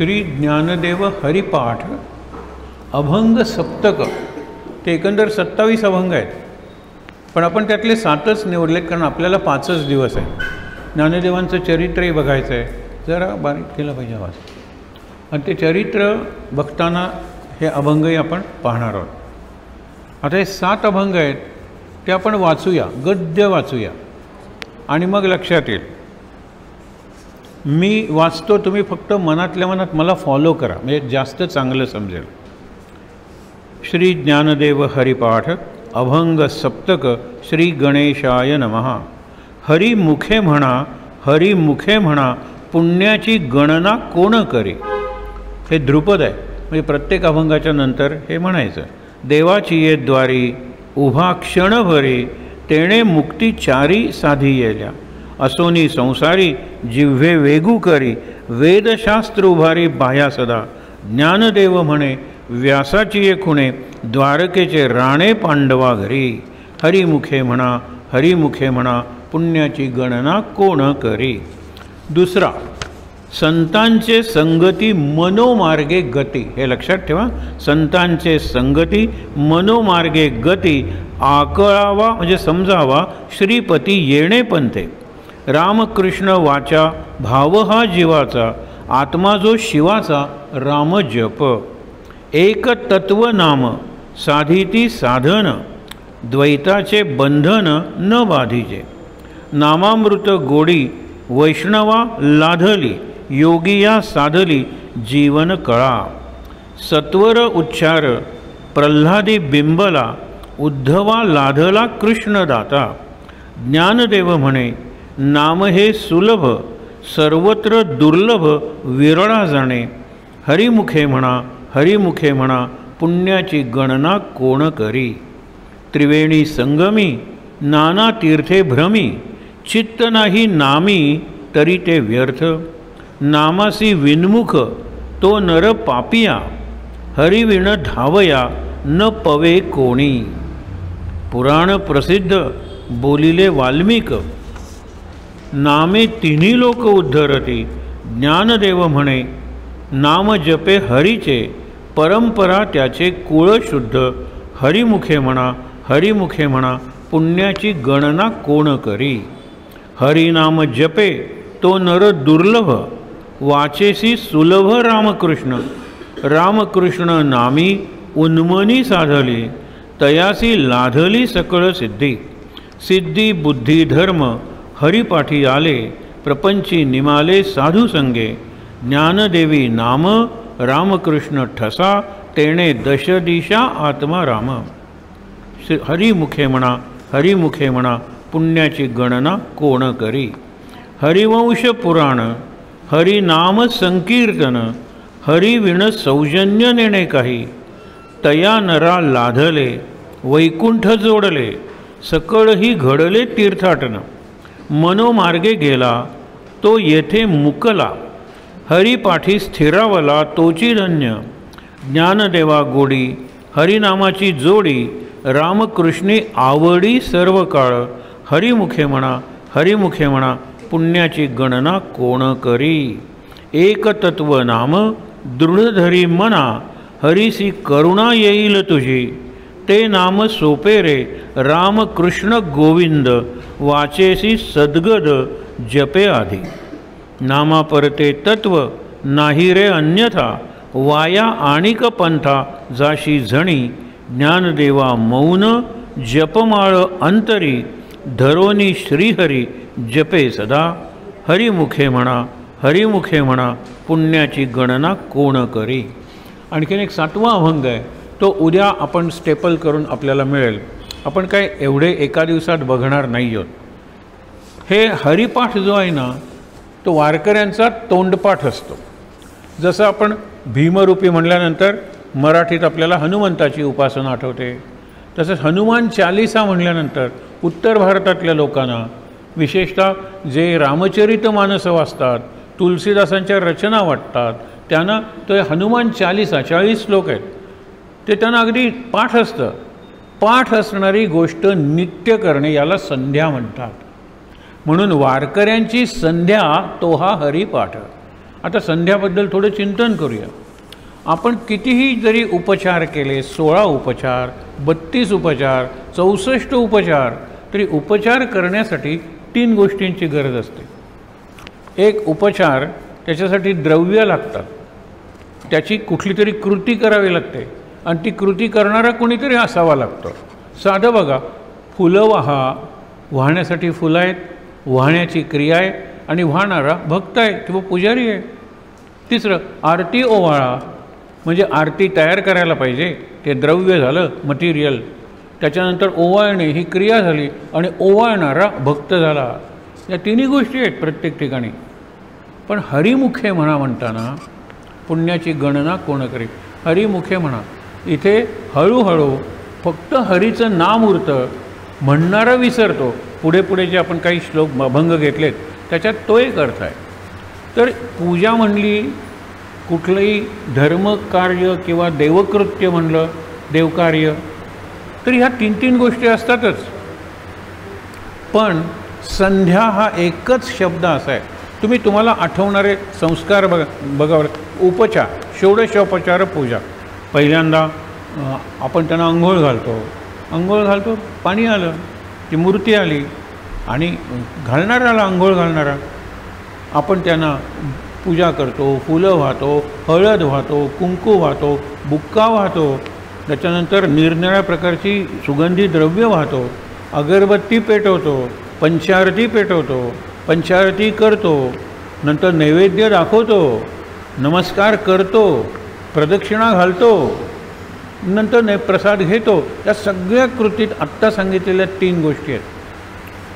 श्री ज्ञानदेव हरिपाठ अभंग सप्तक, ते एकंदर 27 अभंग आहेत, पण आपण त्यातले 7च निवडलेत कारण आपल्याला 5च दिवस आहे. ज्ञानदेवांचं चरित्रही बघायचं आहे, जरा बारीक केलं पाहिजे आवाज, आणि ते चरित्र बघताना हे अभंगही आपण पाहणार आहोत. आता हे 7 अभंग आहेत, ते आपण वाचूया, गद्य वाचूया आणि मग लक्षात येईल. मी वाचतो, तुम्ही फक्त मनातल्या मनात मला फॉलो करा, म्हणजे जास्त चांगलं समजेल. श्री ज्ञानदेव हरिपाठ अभंग सप्तक श्री गणेशाय नमः. हरी मुखे म्हणा, हरी मुखे म्हणा, पुण्याची गणना कोण करी. हे ध्रुपद आहे, म्हणजे प्रत्येक अभंगाच्या नंतर हे म्हणायचं. देवाची ये द्वारी उभा क्षणभरी, तेणे मुक्ती चारी साधी येल्या. असोनी संसारी जिव्हे वेगू करी, वेदशास्त्र उभारी बाह्या सदा. ज्ञानदेव म्हणे व्यासाची ये खुणे, द्वारकेचे राणे पांडवा घरी. हरिमुखे म्हणा, हरिमुखे म्हणा, पुण्याची गणना कोण करी. दुसरा, संतांचे संगती मनोमार्गे गती. हे लक्षात ठेवा, संतांचे संगती मनोमार्गे गती, आकळावा म्हणजे समजावा श्रीपती येणे पंथे. रामकृष्ण वाचा भाव हा जीवाचा, आत्मा जो शिवाचा राम जप. एक तत्व नाम साधिती साधन, द्वैताचे बंधन न बाधीचे. नामामृत गोडी वैष्णवा लाधली, योगिया साधली जीवन कळा. सत्वर उच्चार प्रल्हादी बिंबला, उद्धवा लाधला कृष्णदाता. ज्ञानदेव म्हणे नाम हे सुलभ, सर्वत्र दुर्लभ विरळा जाणे. हरिमुखे म्हणा, हरिमुखे म्हणा, पुण्याची गणना कोण करी. त्रिवेणी संगमी नाना तीर्थे भ्रमी, चित्त नाही नामी तरी ते व्यर्थ. नामासी विन्मुख तो नर पापिया, हरिविण धावया न पवे कोणी. पुराण प्रसिद्ध बोलिले वाल्मिक, नामे तिन्ही लोक उद्धरती. ज्ञानदेव म्हणे नाम जपे हरीचे, परंपरा त्याचे कुळ शुद्ध. हरिमुखे म्हणा, हरिमुखे म्हणा, पुण्याची गणना कोण करी. हरिनाम जपे तो नर दुर्लभ, वाचेसी सुलभ रामकृष्ण. रामकृष्ण नामी उन्मनी साधली, तयासी लाधली सकळ सिद्धी. सिद्धी बुद्धी धर्म हरिपाठी आले, प्रपंची निमाले साधू संगे. ज्ञानदेवी नाम रामकृष्ण ठसा, तेणे दशदिशा आत्मा राम. हरिमुखे म्हणा, हरिमुखे म्हणा, पुण्याची गणना कोण करी. हरिवंश पुराण हरिनाम संकीर्तन, हरिविण सौजन्य नेणे काही. तया नरा लाधले वैकुंठ जोडले, सकळही घडले तीर्थाटन. मनोमार्गे गेला तो येथे मुकला, हरिपाठी स्थिरावला तोची धन्य. ज्ञानदेवा गोडी हरिनामाची जोडी, रामकृष्णी आवडी सर्व काळ. हरिमुखे म्हणा, हरिमुखे म्हणा, पुण्याची गणना कोण करी. एक तत्व नाम दृढधरी मना, हरीसी करुणा येईल तुझी. ते नाम सोपे रे रामकृष्ण गोविंद, वाचेसी सद्गद जपे आधी. नामा परते तत्व नाही रे अन्यथा, वाया आणिक पंथा जाशी झणी. ज्ञानदेवा मौन जपमाळ अंतरी, धरोनी श्रीहरी जपे सदा. हरिमुखे म्हणा, हरिमुखे म्हणा, पुण्याची गणना कोण करी. आणखीन एक 7वा अभंग आहे, तो उद्या आपण स्टेपल करून आपल्याला मिळेल. आपण काय एवढे एका दिवसात बघणार नाही आहोत. हे हरिपाठ जो आहे ना, तो वारकऱ्यांचा तोंडपाठ असतो. जसं आपण भीमरूपी म्हणल्यानंतर मराठीत आपल्याला हनुमंताची उपासना आठवते, तसंच हनुमान चालिसा म्हणल्यानंतर उत्तर भारतातल्या लोकांना, विशेषतः जे रामचरितमानस वाचतात, तुलसीदासांच्या रचना वाटतात, त्यांना तो हनुमान चालिसा 40 श्लोक आहेत, ते त्यांना अगदी पाठ असतं. पाठ असणारी गोष्ट नित्य करणे याला संध्या म्हणतात. म्हणून वारकऱ्यांची संध्या तो हा हरिपाठ. आता संध्याबद्दल थोडं चिंतन करूया. आपण कितीही जरी उपचार केले, 16 उपचार, 32 उपचार, 64 उपचार, तरी उपचार करण्यासाठी 3 गोष्टींची गरज असते. एक उपचार, त्याच्यासाठी द्रव्य लागतात, त्याची कुठली तरी कृती करावी लागते आणि ती कृती करणारा कोणीतरी असावा लागतो. साधं बघा, फुलं वाहण्यासाठी फुलं आहेत, वाहण्याची क्रिया आहे आणि वाहणारा भक्त आहे किंवा पुजारी आहे. तिसरं, आरती ओवाळा, म्हणजे आरती तयार करायला पाहिजे, ते द्रव्य झालं, मटेरियल. त्याच्यानंतर ओवाळणे ही क्रिया झाली आणि ओवाळणारा भक्त झाला. या तिन्ही गोष्टी आहेत प्रत्येक ठिकाणी. पण हरिमुखे म्हणा म्हणताना पुण्याची गणना कोण करेल? हरिमुखे म्हणा. इथे हळूहळू फक्त हरीचं नाम उरतं, म्हणणारा विसरतो. पुढे पुढे जे आपण काही श्लोक अभंग घेतलेत त्याच्यात तो एक अर्थ आहे. तर पूजा म्हणली, कुठलंही धर्मकार्य किंवा देवकृत्य म्हणलं, देवकार्य, तर ह्या 3 गोष्टी असतातच. पण संध्या हा एकच शब्द असा आहे. तुम्हाला आठवणारे संस्कार बघा. उपचार, षोडशोपचार पूजा. पहिल्यांदा आपण त्यांना अंघोळ घालतो, पाणी आलं, ती मूर्ती आली आणि घालणाऱ्याला, अंघोळ घालणारा, आपण त्यांना पूजा करतो, फुलं वाहतो, हळद वाहतो, कुंकू वाहतो, बुक्का वाहतो. त्याच्यानंतर निरनिराळ्या प्रकारची सुगंधी द्रव्य वाहतो, अगरबत्ती पेटवतो, पंचारती पेटवतो, पंचारती करतो, नंतर नैवेद्य दाखवतो, नमस्कार करतो, प्रदक्षिणा घालतो, नंतर प्रसाद घेतो. या सगळ्या कृतीत आत्ता सांगितलेल्या 3 गोष्टी आहेत.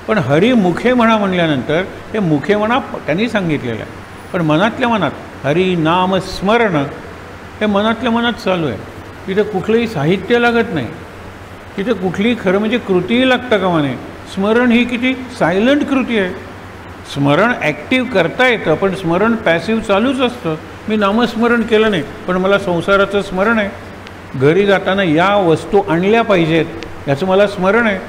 पण हरिमुखे म्हणा म्हणल्यानंतर हे मुखे म्हणा त्यांनी सांगितलेलं आहे, पण मनातल्या मनात हरी नाम स्मरण हे मनातल्या मनात चालू आहे. तिथे कुठलंही साहित्य लागत नाही, तिथे कुठलीही खरं म्हणजे कृतीही लागतं कामा नये. स्मरण ही किती सायलंट कृती आहे. स्मरण ॲक्टिव्ह करता येतं, पण स्मरण पॅसिव्ह चालूच असतं. मी नामस्मरण केलं नाही, पण मला संसाराचं स्मरण आहे. घरी जाताना या वस्तू आणल्या पाहिजेत याचं मला स्मरण आहे.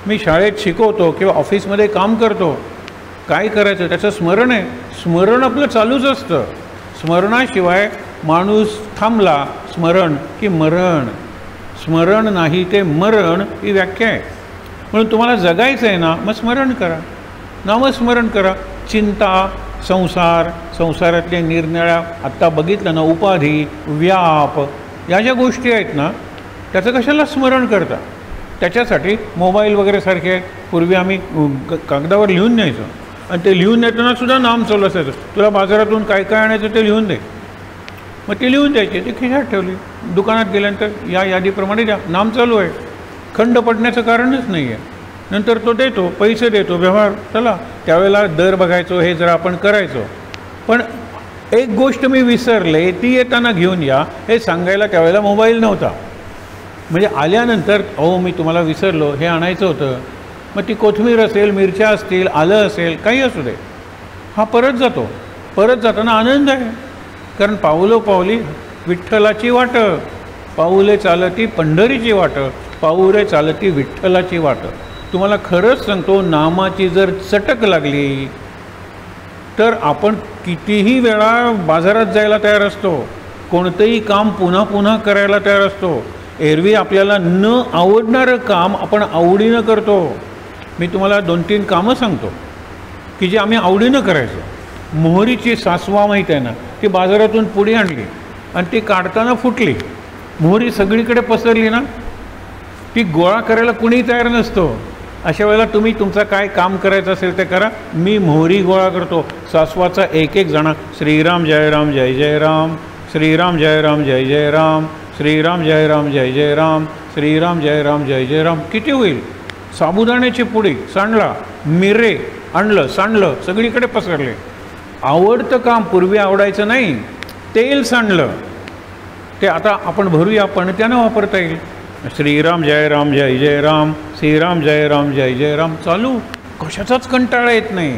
मी शाळेत शिकवतो किंवा ऑफिसमध्ये काम करतो, काय करायचं त्याचं स्मरण आहे. स्मरण आपलं चालूच असतं. स्मरणाशिवाय माणूस थांबला स्मरण की मरण. स्मरण नाही ते मरण ही व्याख्या आहे. म्हणून तुम्हाला जगायचं आहे ना, मग स्मरण करा, नामस्मरण करा. चिंता, संसारातल्या निरनिराळ्या आत्ता बघितलं ना, उपाधी, व्याप, या ज्या गोष्टी आहेत ना, त्याचं कशाला स्मरण करता? त्याच्यासाठी मोबाईल वगैरे सारखे आहेत. पूर्वी आम्ही कागदावर लिहून न्यायचो आणि ते लिहून देताना सुद्धा नाम चालू असायचं. तुला बाजारातून काय काय आणायचं ते लिहून दे. मग ते लिहून द्यायचे, ते खिशात ठेवली. दुकानात गेल्यानंतर या यादीप्रमाणे द्या, नाम चालू आहे. खंड पडण्याचं कारणच नाही आहे. नंतर तो देतो, पैसे देतो, व्यवहार चला. त्यावेळेला दर बघायचो, हे जरा आपण करायचो. पण एक गोष्ट मी विसरले, ती येताना घेऊन या हे सांगायला त्यावेळेला मोबाईल नव्हता. म्हणजे आल्यानंतर मी तुम्हाला विसरलो, हे आणायचं होतं. मग ती कोथिंबीर असेल, मिरच्या असतील, आलं असेल, काही असू दे, हा परत जातो. परत जाताना आनंद आहे, कारण पावलोपावली विठ्ठलाची वाट, पाऊले चालती पंढरीची वाट, पाऊले चालती विठ्ठलाची वाट. तुम्हाला खरंच सांगतो, नामाची जर चटक लागली तर आपण कितीही वेळा बाजारात जायला तयार असतो, कोणतंही काम पुन्हा पुन्हा करायला तयार असतो. एरवी आपल्याला न आवडणारं काम आपण आवडीनं करतो. मी तुम्हाला 2-3 कामं सांगतो की जे आम्ही आवडीनं करायचो. मोहरीची सासवा माहीत आहे ना, ती बाजारातून पुढे आणली आणि ती काढताना फुटली. मोहरी सगळीकडे पसरली ना, ती गोळा करायला कुणीही तयार नसतो. अशा वेळेला तुम्ही तुमचं काय काम करायचं असेल ते करा. मी मोहरी गोळा करतो. सासवाचा एक जणा श्रीराम जय राम जय जय राम, श्रीराम जय राम जय जय राम, श्रीराम जय राम जय जय राम, श्रीराम जय राम जय जय राम. किती होईल? साबुदाण्याची पुडी सांडला, मिरे आणलं, सांडलं, सगळीकडे पसरले. आवडतं काम, पूर्वी आवडायचं नाही. तेल सांडलं, ते आता आपण भरूया, पण त्यानं वापरता येईल. श्रीराम जय राम जय जय राम, श्रीराम जय राम जय जय राम चालू. कशाचाच कंटाळा येत नाही.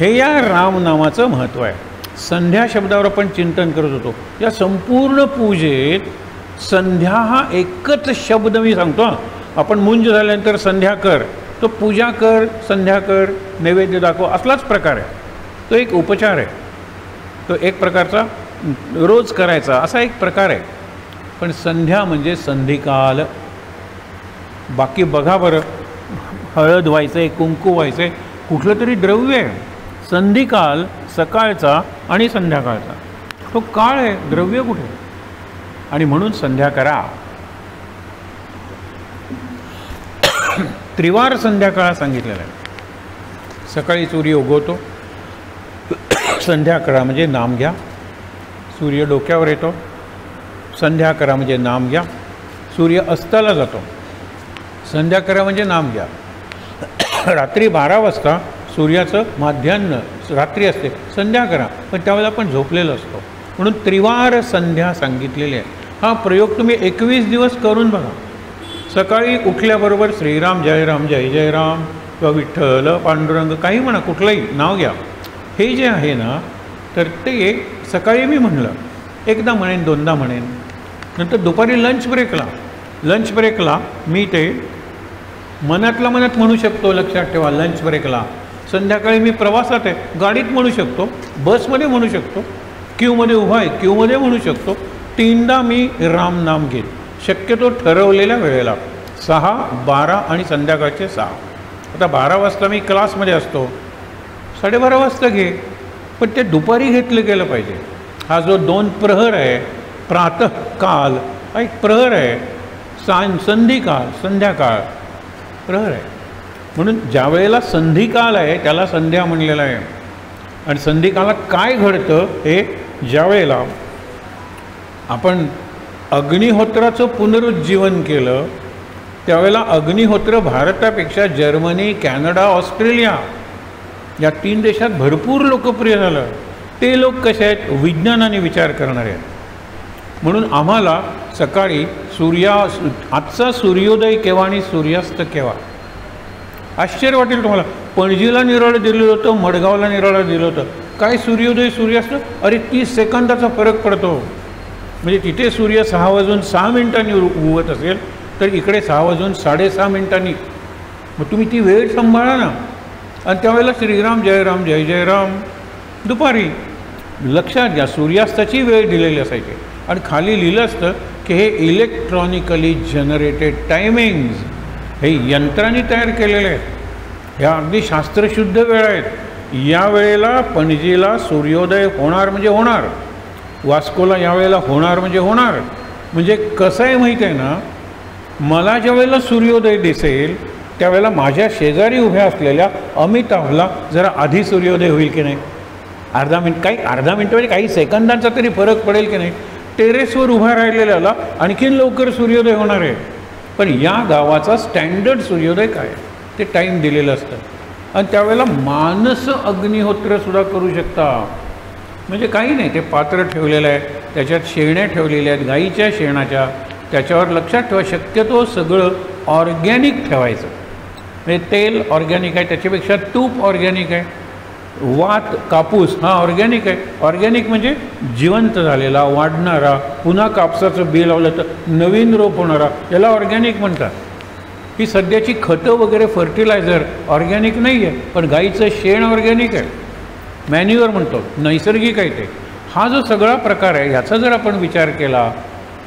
हे या रामनामाचं महत्त्व आहे. संध्या शब्दावर आपण चिंतन करत होतो. या संपूर्ण पूजेत संध्या हा एकच शब्द मी सांगतो. आपण मुंज झाल्यानंतर संध्या कर, तो पूजा कर, संध्या कर, नैवेद्य दाखव, असलाच प्रकार आहे. तो एक उपचार आहे. तो एक प्रकारचा रोज करायचा असा एक प्रकार आहे. पण संध्या म्हणजे संधिकाल. बाकी बघा बरं, हळद व्हायचं आहे, कुंकू व्हायचं आहे, कुठलं तरी द्रव्य आहे. संधिकाल सकाळचा आणि संध्याकाळचा, तो काळ आहे, द्रव्य कुठे? आणि म्हणून संध्या करा. त्रिवार संध्याकाळ सांगितलेला आहे. सकाळी सूर्य उगवतो, संध्या करा म्हणजे नाम घ्या. सूर्य डोक्यावर येतो, संध्या करा म्हणजे नाम घ्या. सूर्य अस्ताला जातो, संध्या करा म्हणजे नाम घ्या. रात्री 12 वाजता सूर्याचं माध्यान्ह रात्री असते, संध्या करा, पण त्यावेळेला आपण झोपलेलो असतो. म्हणून त्रिवार संध्या सांगितलेली आहे. हा प्रयोग तुम्ही 21 दिवस करून बघा. सकाळी उठल्याबरोबर श्रीराम जय राम जय जय राम किंवा विठ्ठल पांडुरंग काही म्हणा, कुठलंही नाव घ्या. हे जे आहे ना, तर ते सकाळी मी म्हणलं, एकदा म्हणेन, दोनदा म्हणेन. नंतर दुपारी लंच ब्रेकला मी ते मनातल्या मनात म्हणू शकतो. लक्षात ठेवा, लंच ब्रेकला. संध्याकाळी मी प्रवासात आहे, गाडीत म्हणू शकतो, बसमध्ये म्हणू शकतो, क्यूमध्ये उभा आहे, क्यूमध्ये म्हणू शकतो. 3दा मी राम नाम घेईन, शक्यतो ठरवलेल्या वेळेला 6, 12 आणि संध्याकाळचे 6. आता 12 वाजता मी क्लासमध्ये असतो, 12:30 वाजता घे, पण ते दुपारी घेतलं गेलं पाहिजे. हा जो 2 प्रहर आहे, प्रातःकाल हा एक प्रहर आहे, संधिकाल संध्याकाळ प्रहर आहे. म्हणून ज्या वेळेला संधिकाल आहे त्याला संध्या म्हणलेलं आहे. आणि संधिकालात काय घडतं, हे ज्या वेळेला आपण अग्निहोत्राचं पुनरुज्जीवन केलं, त्यावेळेला अग्निहोत्र भारतापेक्षा जर्मनी, कॅनडा, ऑस्ट्रेलिया या 3 देशात भरपूर लोकप्रिय झालं. ते लोक कसे आहेत, विज्ञानाने विचार करणारे आहेत. म्हणून आम्हाला सकाळी आजचा सूर्योदय केव्हा आणि सूर्यास्त केव्हा, आश्चर्य वाटेल तुम्हाला. पणजीला निराळं दिलेलं होतं, मडगावला निराळं दिलं होतं. काय सूर्योदय सूर्यास्त, अरे 30 सेकंदाचा फरक पडतो. म्हणजे तिथे सूर्य 6:06 उगवत असेल, तर इकडे 6:06 मग तुम्ही ती वेळ सांभाळा ना. आणि त्यावेळेला श्रीराम जय राम जय जय राम दुपारी. लक्षात घ्या, सूर्यास्ताची वेळ दिलेली असायची आणि खाली लिहिलं असतं की हे इलेक्ट्रॉनिकली जनरेटेड टायमिंग्स, हे यंत्रांनी तयार केलेले आहेत. ह्या अगदी शास्त्रशुद्ध वेळ आहेत. या वेळेला पणजीला सूर्योदय होणार म्हणजे होणार, वास्कोला या वेळेला होणार म्हणजे होणार. म्हणजे कसं आहे माहीत आहे ना, मला ज्या वेळेला सूर्योदय दिसेल त्यावेळेला माझ्या शेजारी उभ्या असलेल्या अमिताभला जरा आधी सूर्योदय होईल की नाही, अर्धा मिनिट म्हणजे काही सेकंदांचा तरी फरक पडेल की नाही. टेरेसवर उभा राहिलेल्याला आणखीन लवकर सूर्योदय होणार आहे. पण या गावाचा स्टँडर्ड सूर्योदय काय ते टाईम दिलेलं असतं. आणि त्यावेळेला मानस अग्निहोत्रसुद्धा करू शकता. म्हणजे काही नाही, ते पात्र ठेवलेलं आहे, त्याच्यात शेण्या ठेवलेल्या आहेत गाईच्या शेणाच्या. त्याच्यावर लक्षात ठेवा, शक्यतो सगळं ऑर्गॅनिक ठेवायचं. म्हणजे तेल ऑर्गॅनिक आहे, त्याच्यापेक्षा तूप ऑर्गॅनिक आहे, वात कापूस हा ऑर्गॅनिक आहे. ऑर्गॅनिक म्हणजे जिवंत झालेला, वाढणारा, पुन्हा कापसाचं बी लावलं तर नवीन रोप होणारा, याला ऑर्गॅनिक म्हणतात. ही सध्याची खतं वगैरे फर्टिलायझर ऑर्गॅनिक नाही आहे, पण गाईचं शेण ऑर्गॅनिक आहे, मॅन्युअर म्हणतो, नैसर्गिक आहे ते. हा जो सगळा प्रकार आहे ह्याचा जर आपण विचार केला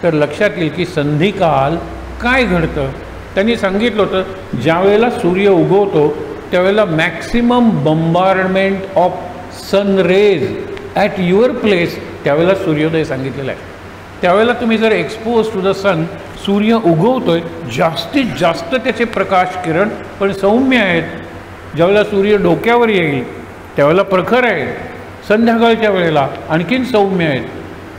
तर लक्षात येईल की संधिकाल काय घडतं. त्यांनी सांगितलं होतं, ज्या वेळेला सूर्य उगवतो त्यावेळेला maximum bombardment of sun rays at your place, त्यावेळेला सूर्योदय सांगितलेला आहे. त्यावेळेला तुम्ही जर एक्सपोज टू द सन, सूर्य उगवतोय, जास्तीत जास्त त्याचे प्रकाश किरण पण सौम्य आहेत. ज्यावेळेला सूर्य डोक्यावर येईल त्यावेळेला प्रखर आहे, संध्याकाळच्या वेळेला आणखीन सौम्य आहेत.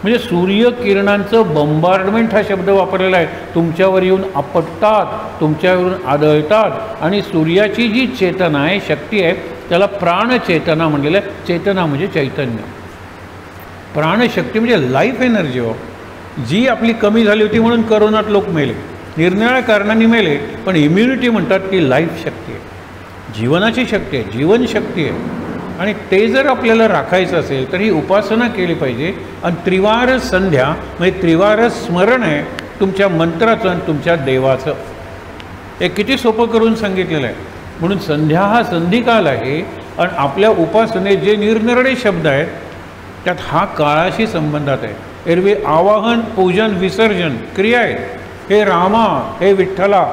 म्हणजे सूर्यकिरणांचं बंबार्डमेंट हा शब्द वापरलेला आहे. तुमच्यावर येऊन आपटतात, तुमच्यावरून आदळतात. आणि सूर्याची जी चेतना आहे, शक्ती आहे, त्याला प्राणचेतना म्हणलेलं आहे. चेतना म्हणजे चैतन्य, प्राणशक्ती म्हणजे लाईफ एनर्जी हो, जी आपली कमी झाली होती म्हणून करोनात लोक मेले, निरनिराळ्या कारणांनी मेले. पण इम्युनिटी म्हणतात ती लाईफ शक्ती आहे, जीवनाची शक्ती आहे, जीवनशक्ती आहे. आणि ते जर आपल्याला राखायचं असेल तर ही उपासना केली पाहिजे. आणि त्रिवार संध्या म्हणजे त्रिवार स्मरण आहे तुमच्या मंत्राचं आणि तुमच्या देवाचं. हे किती सोपं करून सांगितलेलं आहे. म्हणून संध्या हा संधिकाल आहे. आणि आपल्या उपासनेत जे निरनिराळे शब्द आहेत त्यात हा काळाशी संबंधात आहे. एरवी आवाहन, पूजन, विसर्जन क्रिया आहे. हे रामा, हे विठ्ठला,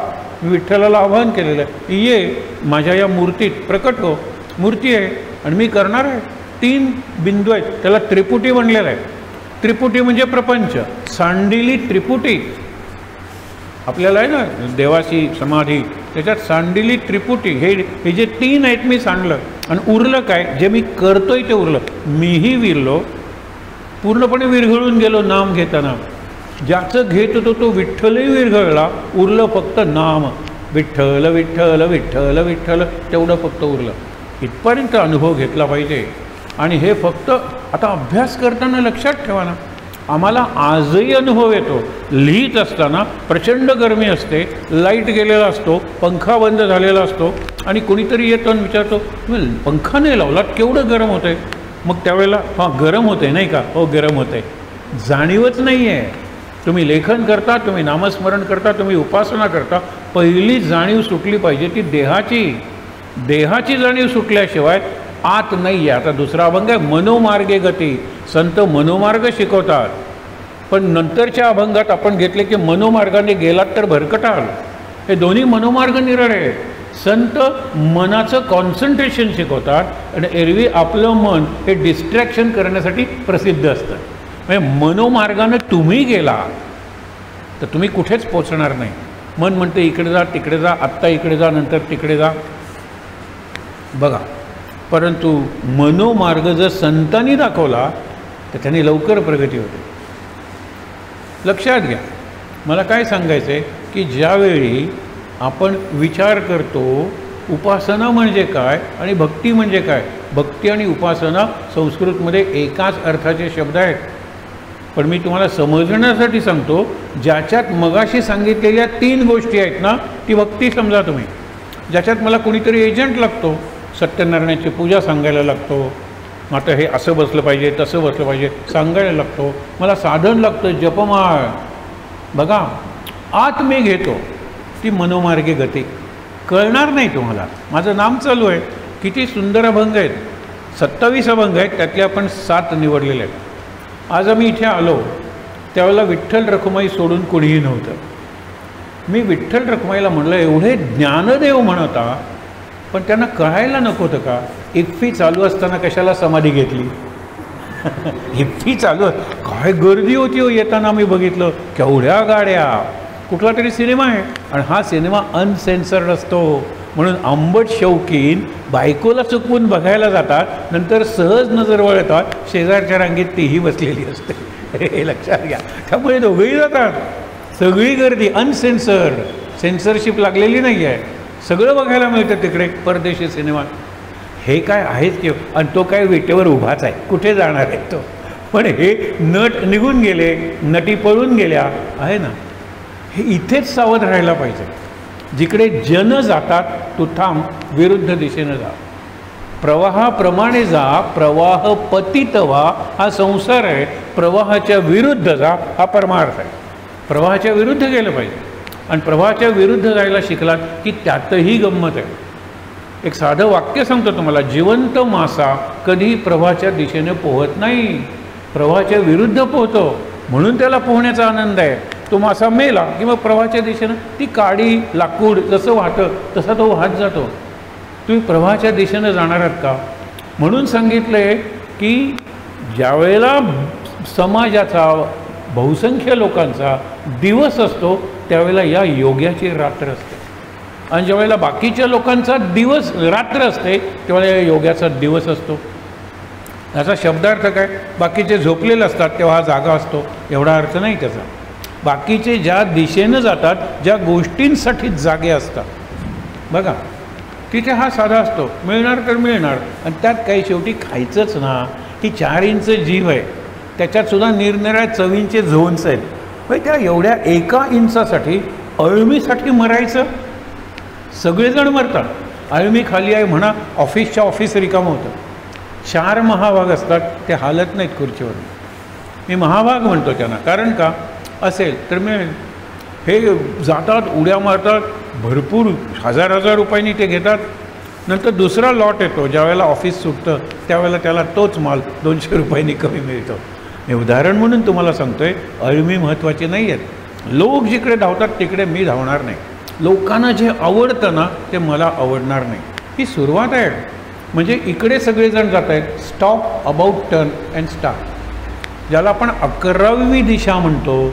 मी विठ्ठलाला आवाहन केलेलं आहे, ये माझ्या या मूर्तीत प्रकट हो. मूर्ती आहे आणि मी करणार आहे. 3 बिंदू आहेत, त्याला त्रिपुटी म्हणलेलं आहे. त्रिपुटी म्हणजे प्रपंच, सांडिली त्रिपुटी आपल्याला आहे ना, देवाची समाधी, त्याच्यात सांडिली त्रिपुटी, हे जे 3 आहेत मी सांडलं. आणि उरलं काय, जे मी करतोय ते उरलं. मीही विरलो, पूर्णपणे विरघळून गेलो नाम घेताना. ज्याचं घेत होतो तो विठ्ठलही विरघळला, उरलं फक्त नाम. विठ्ठल विठ्ठल विठ्ठल विठ्ठल, तेवढं फक्त उरलं. इथपर्यंत अनुभव घेतला पाहिजे. आणि हे फक्त आता अभ्यास करताना लक्षात ठेवा ना, आम्हाला आजही अनुभव येतो. लिहित असताना प्रचंड गरमी असते, लाईट गेलेला असतो, पंखा बंद झालेला असतो आणि कोणीतरी येतो आणि विचारतो, तुम्ही पंखा नाही लावलात, केवढं गरम होतं आहे. मग त्यावेळेला हां गरम होतं आहे नाही का, हो गरम होतं आहे. जाणीवच नाही आहे. तुम्ही लेखन करता, तुम्ही नामस्मरण करता, तुम्ही उपासना करता, पहिली जाणीव सुटली पाहिजे ती देहाची जाणीव सुटल्याशिवाय आत नाही आहे. आता दुसरा अभंग आहे मनोमार्गे गती. संत मनोमार्ग शिकवतात, पण नंतरच्या अभंगात आपण घेतले की मनोमार्गाने गेलात तर भरकटाल. हे दोन्ही मनोमार्ग निराळे आहेत. संत मनाचं कॉन्सन्ट्रेशन शिकवतात आणि एरवी आपलं मन हे डिस्ट्रॅक्शन करण्यासाठी प्रसिद्ध असतं. म्हणजे मनोमार्गानं तुम्ही गेला तर तुम्ही कुठेच पोचणार नाही. मन म्हणते इकडे जा, तिकडे जा, आत्ता इकडे जा, नंतर तिकडे जा, बघा. परंतु मनोमार्ग जर संतांनी दाखवला तर त्याने लवकर प्रगती होते. लक्षात घ्या, मला काय सांगायचं आहे की ज्यावेळी आपण विचार करतो उपासना म्हणजे काय आणि भक्ती म्हणजे काय, भक्ती आणि उपासना संस्कृतमध्ये एकाच अर्थाचे शब्द आहेत. पण मी तुम्हाला समजण्यासाठी सांगतो, ज्याच्यात मगाशी सांगितलेल्या 3 गोष्टी आहेत ना, ती भक्ती समजा तुम्ही. ज्याच्यात मला कोणीतरी एजंट लागतो, सत्यनारायणाची पूजा सांगायला लागतो, आता हे असं बसलं पाहिजे, तसं बसलं पाहिजे सांगायला लागतो, मला साधन लागतं, जपमाळ, बघा आत मी घेतो, ती मनोमार्गे गती. कळणार नाही तुम्हाला. माझं नाम चालू आहे, किती सुंदर अभंग आहेत, 27 अभंग आहेत, त्यातले आपण 7 निवडलेले आहेत. आज आम्ही इथे आलो त्यावेळेला विठ्ठल रखुमाई सोडून कोणीही नव्हतं. मी विठ्ठल रखुमाईला म्हणलं, एवढे ज्ञानदेव म्हणता पण त्यांना कळायला नको होतं का, इफ्फी चालू असताना कशाला समाधी घेतली. इफ्फी चालू काय गर्दी होती हो, येताना मी बघितलं केवढ्या गाड्या. कुठला तरी सिनेमा आहे आणि हा सिनेमा अनसेन्सर्ड असतो, म्हणून आंबट शौकीन बायकोला चुकवून बघायला जातात, नंतर सहज नजर वळतात, शेजारच्या रांगेत तीही बसलेली असते. हे लक्षात घ्या. त्यामुळे दोघेही जातात, सगळी गर्दी अनसेन्सर्ड, सेन्सरशिप लागलेली नाही आहे, सगळं बघायला मिळतं तिकडे परदेशी सिनेमात. हे काय आहेच की, आणि तो काय विटेवर उभाच आहे, कुठे जाणार आहे तो. पण हे नट निघून गेले, नटी पळून गेल्या आहे ना. हे इथेच सावध राहायला पाहिजे. जिकडे जन जातात तू थांब, विरुद्ध दिशेनं जा, प्रवाहाप्रमाणे जा, प्रवाह पतित व्हा, हा संसार आहे. प्रवाहाच्या विरुद्ध जा, हा परमार्थ आहे. प्रवाहाच्या विरुद्ध गेलं पाहिजे. आणि प्रवाहाच्या विरुद्ध जायला शिकलात की त्यातही गंमत आहे. एक साधं वाक्य सांगतो तुम्हाला, जिवंत मासा कधी प्रवाहाच्या दिशेने पोहत नाही, प्रवाहाच्या विरुद्ध पोहतो, म्हणून त्याला पोहण्याचा आनंद आहे. तो मासा मेला की मग प्रवाहाच्या दिशेनं ती काडी लाकूड जसं वाहतं तसा तो वाहत जातो. तुम्ही प्रवाहाच्या दिशेनं जाणार आहात का. म्हणून सांगितलं आहे की ज्यावेळेला समाजाचा बहुसंख्य लोकांचा दिवस असतो त्यावेळेला या योग्याची रात्र असते, आणि ज्यावेळेला बाकीच्या लोकांचा दिवस रात्र असते त्यावेळेला या योग्याचा दिवस असतो. याचा शब्दार्थ काय, बाकीचे झोपलेले असतात तेव्हा हा जागा असतो, एवढा अर्थ नाही त्याचा. बाकीचे ज्या दिशेनं जातात, ज्या गोष्टींसाठी जागे असतात, बघा तिथे हा साधा असतो, मिळणार तर मिळणार, आणि त्यात काही शेवटी खायचंच ना. ती 4 इंच जीव आहे, त्याच्यातसुद्धा निरनिराळ्या चवींचे झोन्स आहेत. म्हणजे त्या एवढ्या 1 इंचासाठी अळमीसाठी मरायचं. सगळेजण मरतात. अळमी खाली आहे म्हणा, ऑफिसच्या ऑफिस रिकामं होतं. 4 महाभाग असतात, ते हालत नाहीत खुर्चीवर. मी महाभाग म्हणतो त्यांना, कारण का असेल तर मिळेल. हे जातात, उड्या मारतात, भरपूर 1000 रुपयांनी ते घेतात. नंतर दुसरा लॉट येतो, ज्या वेळेला ऑफिस सुटतं त्यावेळेला त्याला तोच माल 200 रुपयांनी कमी मिळतो. हे उदाहरण म्हणून तुम्हाला सांगतोय, अळमी महत्त्वाची नाही आहेत. लोक जिकडे धावतात तिकडे मी धावणार नाही. लोकांना जे आवडतं ना ते मला आवडणार नाही. ही सुरुवात आहे. म्हणजे इकडे सगळेजण जात आहेत, stop, about, turn and start. ज्याला आपण 11वी दिशा म्हणतो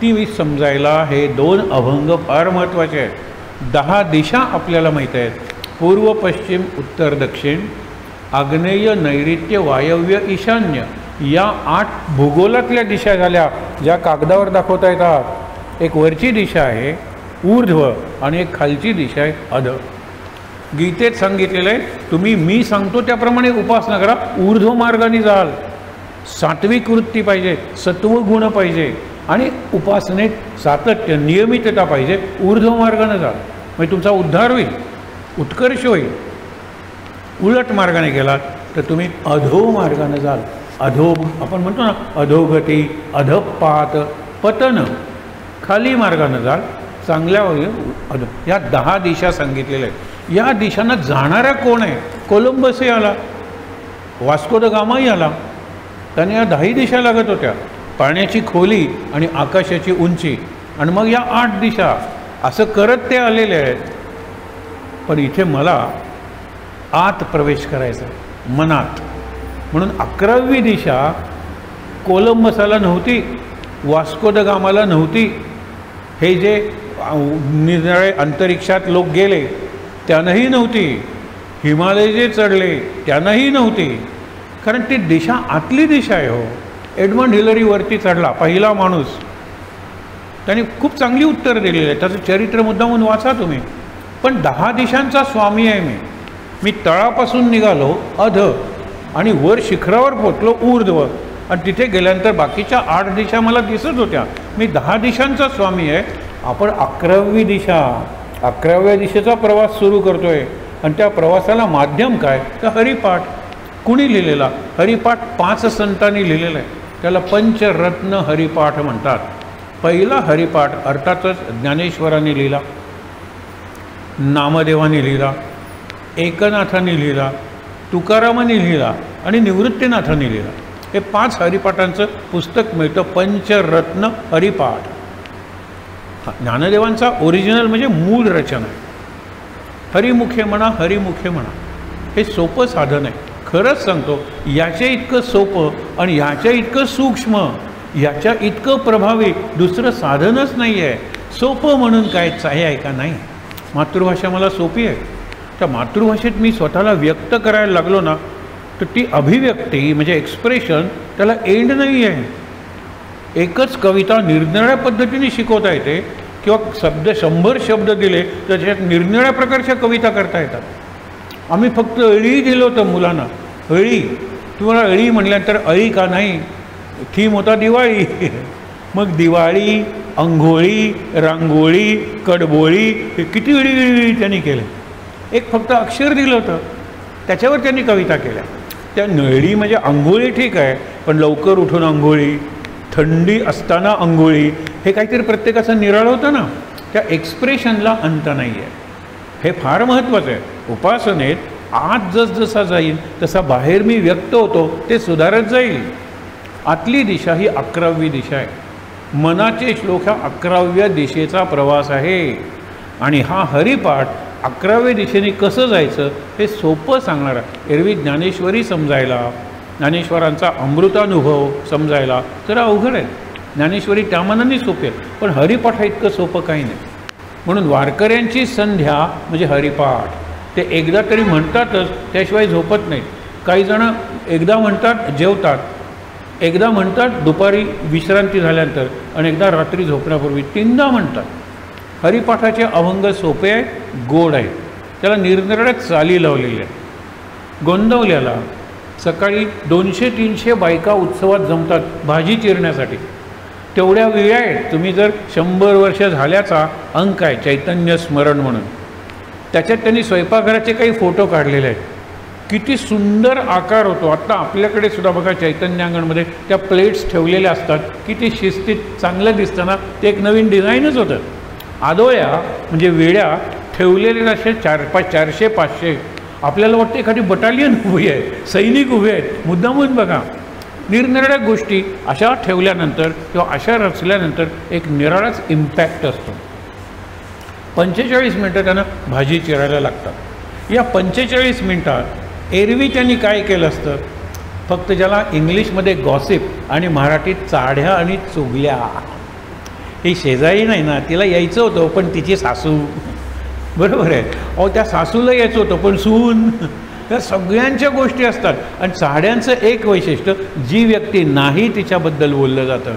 ती समजायला हे 2 अभंग फार महत्त्वाचे आहेत. 10 दिशा आपल्याला माहीत आहेत. पूर्व, पश्चिम, उत्तर, दक्षिण, आग्नेय, नैऋत्य, वायव्य, ईशान्य या 8 भूगोलातल्या दिशा झाल्या, ज्या कागदावर दाखवता येतात. एक वरची दिशा आहे ऊर्ध्व आणि एक खालची दिशा आहे अध. गीतेत सांगितलेलं आहे, तुम्ही मी सांगतो त्याप्रमाणे उपासना करा, ऊर्ध्व मार्गाने जाल. सात्विक वृत्ती पाहिजे, सत्वगुण पाहिजे आणि उपासनेत सातत्य, नियमितता पाहिजे. ऊर्ध्व मार्गाने जाल म्हणजे तुमचा उद्धार होईल, उत्कर्ष होईल. उलट मार्गाने गेलात तर तुम्ही अधो मार्गाने जाल. अधो आपण म्हणतो ना, अधोगती, अधपात, पतन. खाली मार्गाने जाल, चांगल्या अधो. या 10 दिशा सांगितलेल्या आहेत. या दिशांना जाणारा कोण आहे? कोलंबसही आला, वास्को द गामाही आला. त्याने या 10 दिशा लागत होत्या, पाण्याची खोली आणि आकाशाची उंची, आणि मग या 8 दिशा. असं करत ते आलेले आहेत. पण इथे मला आत प्रवेश करायचा, मनात. म्हणून 11वी दिशा कोलंबसाला नव्हती, वास्को द गामाला नव्हती. हे जे निरनिराळे अंतरिक्षात लोक गेले त्यांनाही नव्हती. हिमालय जे चढले त्यांनाही नव्हती. कारण ती दिशा आतली दिशा आहे. हो, एडमंड हिलरीवरती चढला पहिला माणूस, त्याने खूप चांगली उत्तर दिलेली आहे. त्याचं चरित्र मुद्दामून वाचा तुम्ही. पण 10 दिशांचा स्वामी आहे मी. मी तळापासून निघालो अध आणि वर शिखरावर पोचलो ऊर्ध्व, आणि तिथे गेल्यानंतर बाकीच्या 8 दिशा मला दिसत होत्या. मी 10 दिशांचा स्वामी आहे. आपण 11वी दिशा, 11व्या दिशेचा प्रवास सुरू करतोय. आणि त्या प्रवासाला माध्यम काय? तर हरिपाठ. कुणी लिहिलेला? हरिपाठ 5 संतांनी लिहिलेला आहे. त्याला पंचरत्न हरिपाठ म्हणतात. पहिला हरिपाठ अर्थातच ज्ञानेश्वरांनी लिहिला, नामदेवाने लिहिला, एकनाथांनी लिहिला, तुकारामांनी लिहिला आणि निवृत्तीनाथांनी लिहिला. हे 5 हरिपाठांचं पुस्तक मिळतं, पंचरत्न हरिपाठ. ज्ञानदेवांचा ओरिजिनल म्हणजे मूळ रचना आहे. हरिमुखे म्हणा, हरिमुखे म्हणा, हे सोपं साधन आहे. खरंच सांगतो, याच्या इतकं सोपं आणि याच्या इतकं सूक्ष्म, याच्या इतकं प्रभावी दुसरं साधनच नाही आहे. सोपं म्हणून काय आहे का? नाही. मातृभाषा मला सोपी आहे. त्या मातृभाषेत मी स्वतःला व्यक्त करायला लागलो ना, तर ती अभिव्यक्ती म्हणजे एक्सप्रेशन, त्याला एंड नाही आहे. एकच कविता निरनिराळ्या पद्धतीने शिकवता येते, किंवा 100 शब्द दिले तर त्याच्यात निरनिराळ्या प्रकारच्या कविता करता येतात. आम्ही फक्त अळी दिलं होतं मुलांना. अळी, तुम्हाला अळी म्हटल्यानंतर अळी का नाही? थीम होता दिवाळी. मग दिवाळी, अंघोळी, रांगोळी, कडबोळी, हे किती वेळी त्यांनी केलं. एक फक्त अक्षर दिलं होतं, त्याच्यावर त्यांनी कविता केल्या. त्या नळी म्हणजे अंघोळी ठीक आहे, पण लवकर उठून अंघोळी, थंडी असताना अंघोळी, हे काहीतरी प्रत्येकाचं निराळं होतं ना. त्या एक्सप्रेशनला अंत नाही आहे. हे फार महत्त्वाचं आहे. उपासनेत आत जसजसा जाईल तसा बाहेर मी व्यक्त होतो, ते सुधारत जाईल. आतली दिशा ही 11वी दिशा आहे. मनाचे श्लोक हा 11व्या दिशेचा प्रवास आहे. आणि हा हरिपाठ 11व्या दिशेने कसं जायचं हे सोपं सांगणार आहे. एरवी ज्ञानेश्वरी समजायला, ज्ञानेश्वरांचा अमृतानुभव समजायला जरा अवघड आहे. ज्ञानेश्वरी त्या मनाने सोपी आहे, पण हरिपाठ इतकं सोपं काही नाही. म्हणून वारकऱ्यांची संध्या म्हणजे हरिपाठ. ते एकदा तरी म्हणतातच, त्याशिवाय झोपत नाहीत. काही जण एकदा म्हणतात जेवतात, एकदा म्हणतात दुपारी विश्रांती झाल्यानंतर, आणि एकदा रात्री झोपण्यापूर्वी, 3दा म्हणतात. हरिपाठाचे अभंग सोपे आहेत, गोड आहेत. त्याला निरनिराळ्या चाली लावलेल्या आहेत. गोंदवल्याला सकाळी 200-300 बायका उत्सवात जमतात भाजी चिरण्यासाठी. तेवढ्या वेळा आहेत. तुम्ही जर 100 वर्ष झाल्याचा अंक आहे चैतन्य स्मरण म्हणून, त्याच्यात त्यांनी स्वयंपाकघराचे काही फोटो काढलेले आहेत. किती सुंदर आकार होतो. आत्ता आपल्याकडे सुद्धा बघा चैतन्यांगणमध्ये त्या प्लेट्स ठेवलेल्या असतात, किती शिस्तीत चांगलं दिसतं ना. ते एक नवीन डिझाईनच होतं. आदोया म्हणजे वेड्या ठेवलेल्या असे 400-500 आपल्याला वाटतं एखादी बटालियन उभी आहे, सैनिक उभे आहेत. मुद्दामून बघा, निरनिराळ्या गोष्टी अशा ठेवल्यानंतर किंवा अशा रचल्यानंतर एक निराळाच इम्पॅक्ट असतो. 45 मिनटं त्यांना भाजी चिरायला लागतात. या 45 मिनटात एरवी त्यांनी काय केलं असतं, फक्त ज्याला इंग्लिशमध्ये गॉसिप आणि मराठीत चाढ्या आणि चुगल्या. ही शेजारी नाही ना, तिला यायचं होतं पण तिची सासू, बरोबर आहे. अहो त्या सासूला यायचं होतं पण सून, त्या सगळ्यांच्या गोष्टी असतात. आणि चाड्यांचं एक वैशिष्ट्य, जी व्यक्ती नाही तिच्याबद्दल बोललं जातं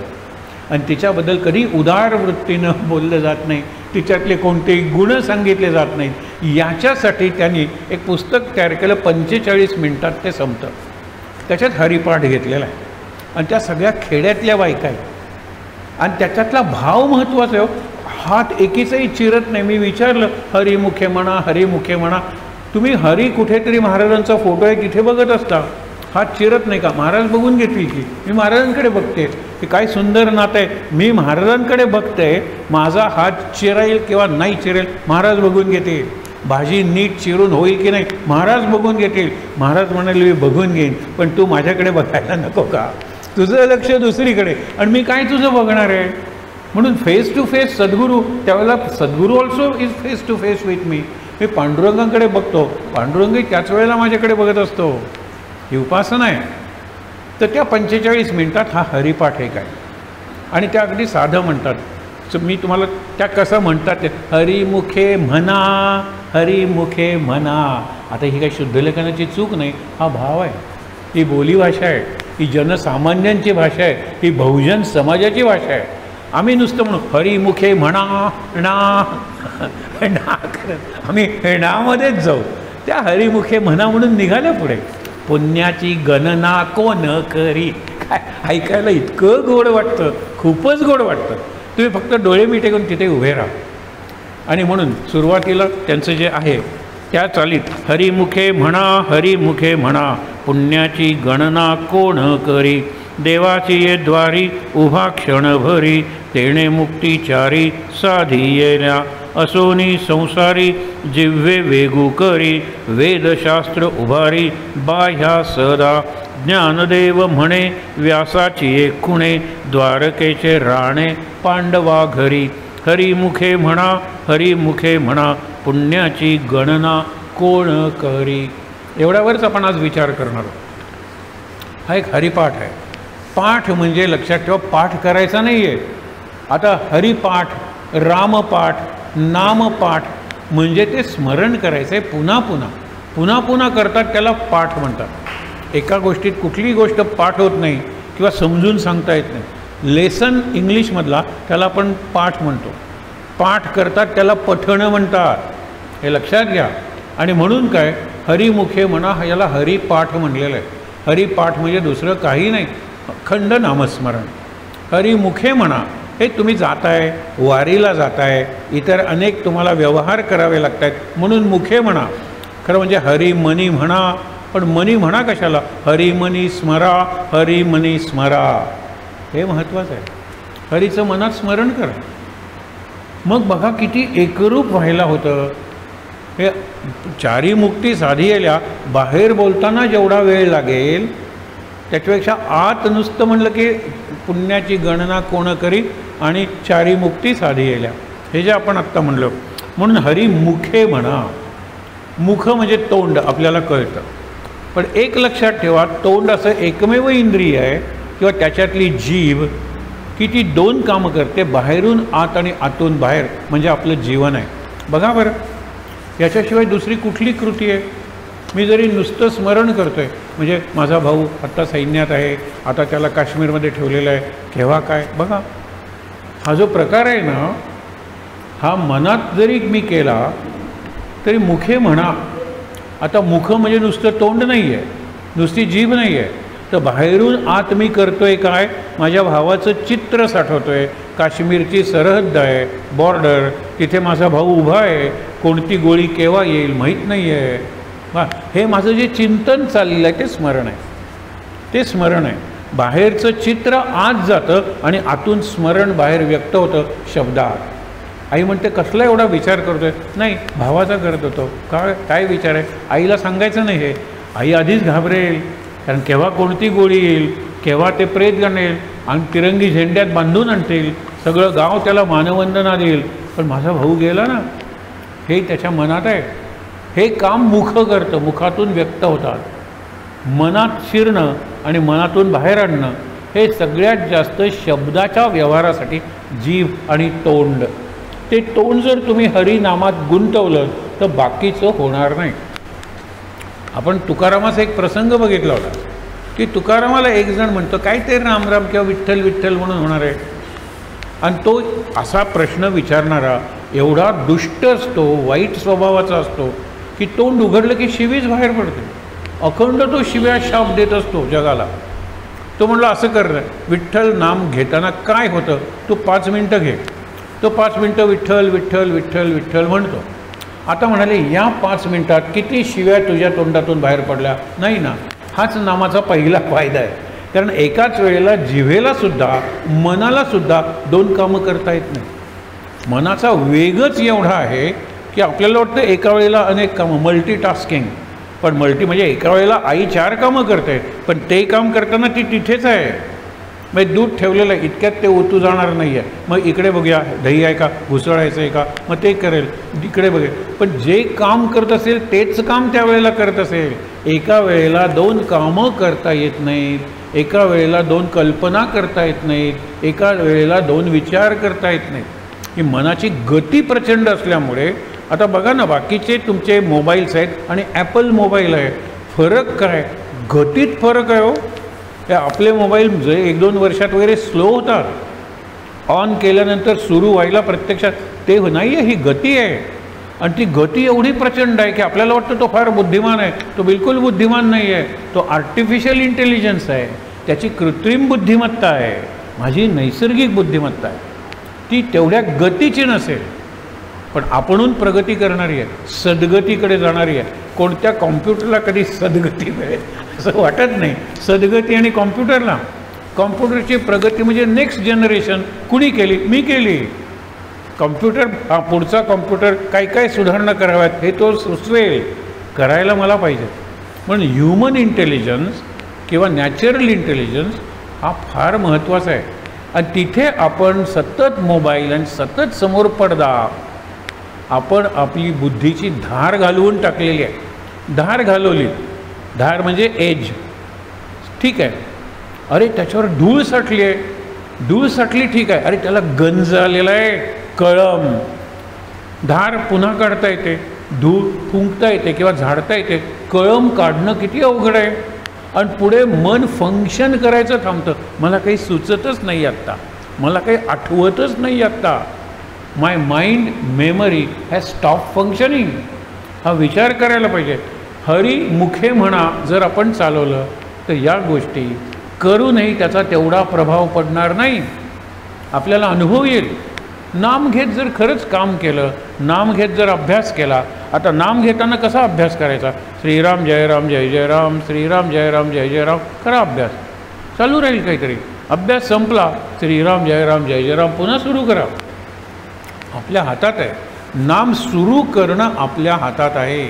आणि तिच्याबद्दल कधी उदार वृत्तीनं बोललं जात नाही, तिच्यातले कोणतेही गुण सांगितले जात नाहीत, याच्यासाठी त्यांनी एक पुस्तक तयार केलं. 45 मिनटात ते संपतं. त्याच्यात हरिपाठ घेतलेला आहे आणि त्या सगळ्या खेड्यातल्या बायका आहेत आणि त्याच्यातला भाव महत्त्वाचा आहे. हात एकीचंही चिरत नाही. मी विचारलं, हरिमुखे म्हणा, हरिमुखे म्हणा. तुम्ही हरी कुठेतरी महाराजांचा फोटो आहे तिथे बघत असता, हात चिरत नाही का? महाराज बघून घेतील की. मी महाराजांकडे बघते की काय सुंदर नातं आहे. मी महाराजांकडे बघते, माझा हात चिराईल किंवा नाही चिरेल महाराज बघून घेतील. भाजी नीट चिरून होईल की नाही महाराज बघून घेतील. महाराज म्हणाले मी बघून घेईन, पण तू माझ्याकडे बघायला नको का? तुझं लक्ष दुसरीकडे आणि मी काय तुझं बघणार आहे? म्हणून फेस टू फेस सद्गुरू, त्यावेळेला Sadguru also is face to face with me. मी पांडुरंगाकडे बघतो, पांडुरंगही त्याच वेळेला माझ्याकडे बघत असतो. ही उपासना आहे. तर त्या 45 मिनटात हा हरिपाठ एक आहे आणि त्या अगदी साधं म्हणतात. मी तुम्हाला त्या कसं म्हणतात ते, हरिमुखे म्हणा, हरिमुखे म्हणा. आता ही काही शुद्धलेखनाची चूक नाही, हा भाव आहे. ही बोलीभाषा आहे, ही जनसामान्यांची भाषा आहे, ही बहुजन समाजाची भाषा आहे. आम्ही नुसतं म्हणू हरिमुखे म्हणा ना ना करत आम्ही हेणामध्येच जाऊ. त्या हरिमुखे म्हणा म्हणून निघाल्या पुढे. पुण्याची गणना कोण करी. काय ऐकायला इतकं गोड वाटतं, खूपच गोड वाटतं. तुम्ही फक्त डोळे मिटे करून तिथे उभे राहा. आणि म्हणून सुरुवातीला त्यांचं जे आहे त्या चालीत, हरिमुखे म्हणा, हरिमुखे म्हणा, पुण्याची गणना कोण करी. देवाची ये द्वारी उभा क्षणभरी, तेणे मुक्तिचारी साधी येल्या. असोनी संसारी जिव्हे वेगू करी, वेदशास्त्र उभारी बाह्या सदा. ज्ञानदेव म्हणे व्यासाची एक खुणे, द्वारकेचे राणे पांडवा घरी. हरिमुखे म्हणा, हरिमुखे म्हणा, पुण्याची गणना कोण करी. एवढ्यावरच आपण आज विचार करणार आहोत. हा एक हरिपाठ आहे. पाठ म्हणजे लक्षात ठेवा, पाठ करायचा नाही आहे. आता हरिपाठ, रामपाठ, नामपाठ म्हणजे ते स्मरण करायचं आहे. पुन्हा पुन्हा पुन्हा पुन्हा करतात, त्याला पाठ म्हणतात. एका गोष्टीत कुठलीही गोष्ट पाठ होत नाही किंवा समजून सांगता येत नाही. लेसन इंग्लिशमधला त्याला आपण पाठ म्हणतो. पाठ करतात त्याला पठणं म्हणतात. हे लक्षात घ्या. आणि म्हणून काय, हरिमुखे म्हणा याला हरिपाठ म्हणलेलं आहे. हरिपाठ म्हणजे दुसरं काही नाही, अखंड नामस्मरण. हरिमुखे म्हणा, हे तुम्ही जाताय, वारीला जाताय, इतर अनेक तुम्हाला व्यवहार करावे लागत आहेत, म्हणून मुखे म्हणा. खरं म्हणजे हरिमनी म्हणा, पण मनी म्हणा कशाला? हरिमनी स्मरा, हरिमनी स्मरा. हे महत्त्वाचं आहे. हरीचं मनात स्मरण करा. मग बघा किती एकरूप व्हायला होतं. हे चारी मुक्ती साधी आल्या, बाहेर बोलताना जेवढा वेळ लागेल त्याच्यापेक्षा आत नुसतं म्हणलं की पुण्याची गणना कोण करी आणि चारी मुक्ती साधी आल्या, हे जे आपण आत्ता म्हणलो. म्हणून हरिमुखे म्हणा. मुख म्हणजे तोंड, आपल्याला कळतं. पण एक लक्षात ठेवा, तोंड असं एकमेव इंद्रिय आहे किंवा त्याच्यातली जीभ की ती दोन कामं करते, बाहेरून आत आणि आतून बाहेर, म्हणजे आपलं जीवन आहे. बघा बरं, याच्याशिवाय दुसरी कुठली कृती आहे? मी जरी नुसतं स्मरण करतो आहे, म्हणजे माझा भाऊ आत्ता सैन्यात आहे, आता त्याला काश्मीरमध्ये ठेवलेलं आहे, केव्हा काय, बघा हा जो प्रकार आहे ना, हा मनात जरी मी केला तरी मुखे म्हणा. आता मुख म्हणजे नुसतं तोंड नाही आहे, नुसती जीभ नाही आहे, तर बाहेरून आत मी करतोय काय, माझ्या भावाचं चित्र साठवतोय. काश्मीरची सरहद्द आहे, बॉर्डर, तिथे माझा भाऊ उभा आहे, कोणती गोळी केव्हा येईल माहीत नाही आहे. हे माझं जे चिंतन चाललेलं आहे ते स्मरण आहे. ते स्मरण आहे. बाहेरचं चित्र आत जातं आणि आतून स्मरण बाहेर व्यक्त होतं शब्दात. आई म्हणते कसला एवढा विचार करतोय? नाही, भावाचा करत होतो. काय विचार आहे? आईला सांगायचं नाही हे. आई आधीच घाबरेल, कारण केव्हा कोणती गोळी येईल, केव्हा ते प्रेत गणेल आणि तिरंगी झेंड्यात बांधून आणतील, सगळं गाव त्याला मानवंदना देईल. पण माझा भाऊ गेला ना, हे त्याच्या मनात आहे. हे काम मुख करतं, मुखातून व्यक्त होतात. मनात शिरणं आणि मनातून बाहेर आणणं हे सगळ्यात जास्त शब्दाच्या व्यवहारासाठी जीभ आणि तोंड. ते तोंड जर तुम्ही हरिनामात गुंतवलं तर बाकीचं होणार नाही. आपण तुकारामाचा एक प्रसंग बघितला होता की तुकारामाला एक जण म्हणतो काय ते राम राम किंवा विठ्ठल विठ्ठल म्हणून होणार आहे. आणि तो असा प्रश्न विचारणारा एवढा दुष्ट असतो, वाईट स्वभावाचा असतो की तोंड उघडलं की शिवीच बाहेर पडते. अखंड तो शिव्या शाप देत असतो जगाला. तो म्हणला असं कर, विठ्ठल नाम घेताना काय होतं, तू 5 मिनटं घे. तो 5 मिनटं विठ्ठल विठ्ठल विठ्ठल विठ्ठल म्हणतो. आता म्हणाले या 5 मिनटात किती शिव्या तुझ्या तोंडातून बाहेर पडल्या? नाही ना. हाच नामाचा पहिला फायदा आहे. कारण एकाच वेळेला जिव्हेलासुद्धा मनालासुद्धा 2 कामं करता येत नाही. मनाचा वेगच एवढा आहे की आपल्याला वाटतं एका वेळेला अनेक कामं, मल्टीटास्किंग. पण म्हणजे एका वेळेला आई 4 कामं करते, पण ते काम करताना ती तिथेच आहे. मग दूध ठेवलेलं आहे, इतक्यात ते ओतू जाणार नाही आहे. मग इकडे बघूया दही आहे का, घुसळायचं आहे का, मग ते करेल. इकडे बघेल. पण जे काम करत असेल तेच काम त्यावेळेला करत असेल. एका वेळेला 2 कामं करता येत नाहीत, एका वेळेला 2 कल्पना करता येत नाहीत, एका वेळेला 2 विचार करता येत नाहीत. ही मनाची गती प्रचंड असल्यामुळे आता बघा ना, बाकीचे तुमचे मोबाईल्स आहेत आणि ॲपल मोबाईल आहे, फरक काय? गतीत फरक आहे हो. हे आपले मोबाईल जे 1-2 वर्षात वगैरे स्लो होतात, ऑन केल्यानंतर सुरू व्हायला प्रत्यक्षात ते नाही आहे, ही गती आहे. आणि ती गती एवढी प्रचंड आहे की आपल्याला वाटतं तो फार बुद्धिमान आहे. तो बिलकुल बुद्धिमान नाही आहे. तो आर्टिफिशियल इंटेलिजन्स आहे. त्याची कृत्रिम बुद्धिमत्ता आहे. माझी नैसर्गिक बुद्धिमत्ता आहे, ती तेवढ्या गतीची नसेल. पण आपणहून प्रगती करणारी आहे, सद्गतीकडे जाणारी आहे. कोणत्या कॉम्प्युटरला कधी सद्गती मिळेल असं वाटत नाही. सद्गती आणि कॉम्प्युटरची प्रगती म्हणजे नेक्स्ट जनरेशन कुणी केली? मी केली. कॉम्प्युटर पुढचा कॉम्प्युटर काय सुधारणा कराव्यात हे तो सुचवेल, करायला मला पाहिजे. पण ह्युमन इंटेलिजन्स किंवा नॅचरल इंटेलिजन्स हा फार महत्त्वाचा आहे. आणि तिथे आपण सतत मोबाईल आणि सतत समोर पडदा, आपण आपली बुद्धीची धार घालवून टाकलेली आहे. धार घालवली, धार म्हणजे एज, ठीक आहे. अरे त्याच्यावर धूळ साठली आहे, धूळ साठली ठीक आहे. अरे त्याला गंज आलेला आहे, कळम. धार पुन्हा काढता येते, धूळ फुंकता येते किंवा झाडता येते. कळम काढणं किती अवघड आहे. आणि पुढे मन फंक्शन करायचं थांबतं. मला काही सुचतच नाही आत्ता, मला काही आठवतच नाही आत्ता. My mind memory has stop functioning. हा विचार करायला पाहिजे. हरी मुखे म्हणा जर आपण चालवलं तर या गोष्टी करूनही त्याचा तेवढा प्रभाव पडणार नाही. आपल्याला अनुभव येईल. नाम घेत जर खरंच काम केलं, नाम घेत जर अभ्यास केला. आता नाम घेताना कसा अभ्यास करायचा? श्रीराम जय राम जय जय राम, श्रीराम जय राम जय जय राम. खरा अभ्यास चालू राहील. काहीतरी अभ्यास संपला, श्रीराम जय राम जय जय राम पुन्हा सुरू करा. आपल्या हातात आहे. नाम सुरू करणं आपल्या हातात आहे.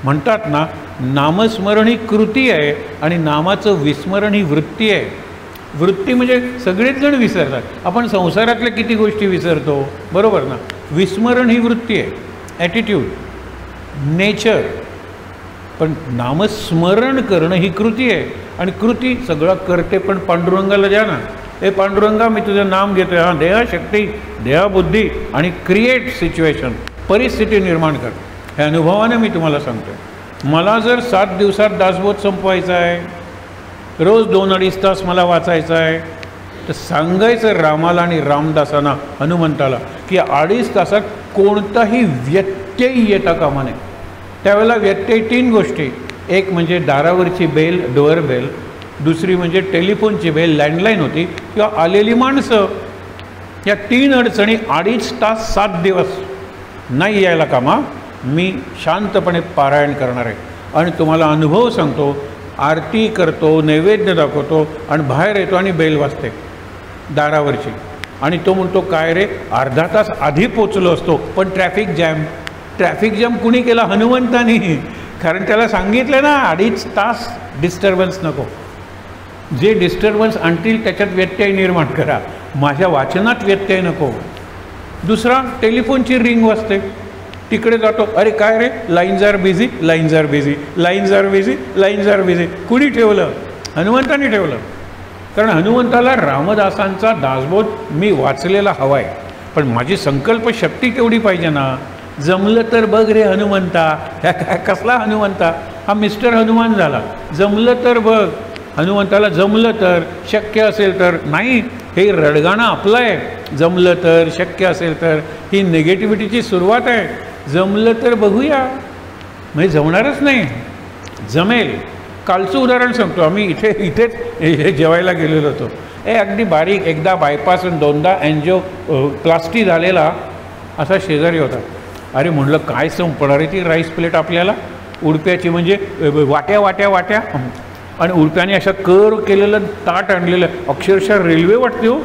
म्हणतात ना, नामस्मरण ही कृती आहे आणि नामाचं विस्मरण ही वृत्ती आहे. वृत्ती म्हणजे सगळेच जण विसरतात. आपण संसारातल्या किती गोष्टी विसरतो, बरोबर ना. विस्मरण ही वृत्ती आहे, ॲटिट्यूड, नेचर. पण नामस्मरण करणं ही कृती आहे. आणि कृती सगळं करते. पण पांडुरंगाला द्या ना, हे पांडुरंगा मी तुझं नाम घेतो आहे. हां, देहा शक्ती, देहा बुद्धी आणि क्रिएट सिच्युएशन, परिस्थिती निर्माण कर. हे अनुभवाने मी तुम्हाला सांगतो. मला जर 7 दिवसात दासबोध संपवायचा आहे, रोज 2-2.5 तास मला वाचायचं आहे, तर सांगायचं रामाला आणि रामदासांना, हनुमंताला, की 2.5 तासात कोणताही व्यत्यय येता कामा नये. त्यावेळेला व्यत्यय 3 गोष्टी. एक म्हणजे दारावरची बेल, डोअर बेल. दुसरी म्हणजे टेलिफोनची बेल, लँडलाईन होती, किंवा आलेली माणसं. या 3 अडचणी 2.5 तास 7 दिवस नाही यायला कामा. मी शांतपणे पारायण करणार आहे. आणि तुम्हाला अनुभव सांगतो, आरती करतो, नैवेद्य दाखवतो आणि बाहेर येतो आणि बेल वाजते दारावरची. आणि तो म्हणतो काय रे, अर्धा तास आधी पोचलो असतो, पण ट्रॅफिक जॅम कुणी केला? हनुमंतानी. कारण त्याला सांगितलं ना 2.5 तास डिस्टर्बन्स नको, जे डिस्टर्बन्स आणतील त्याच्यात व्यत्यय निर्माण करा, माझ्या वाचनात व्यत्यय नको. दुसरा, टेलिफोनची रिंग वाजते, तिकडे जातो, अरे काय रे, lines are busy, lines are busy, lines are busy, lines are busy. कुणी ठेवलं? हनुमंतानी ठेवलं. कारण हनुमंताला रामदासांचा दासबोध मी वाचलेला हवा आहे, पण माझी संकल्पशक्ती तेवढी पाहिजे ना. जमलं तर बघ रे हनुमंता. ह्या काय कसला हनुमंता? हा मिस्टर हनुमान झाला. जमलं तर बघ. हनुमंताला जमलं तर, शक्य असेल तर. नाही, हे रडगाणं आपलं आहे. जमलं तर, शक्य असेल तर, ही निगेटिव्हिटीची सुरुवात आहे. जमलं तर बघूया, म्हणजे जमणारच नाही. जमेल. कालचं उदाहरण सांगतो. आम्ही इथेच हे जेवायला गेलेलो होतो. अगदी बारीक, एकदा बायपास आणि 2दा प्लास्टी झालेला असा शेजारी होता. अरे म्हणलं काय संपणार आहे ती राईस प्लेट आपल्याला, उडप्याची, म्हणजे वाट्या आणि उडप्याने अशा केलेलं ताट आणलेलं, अक्षरशः रेल्वे वाटते हो,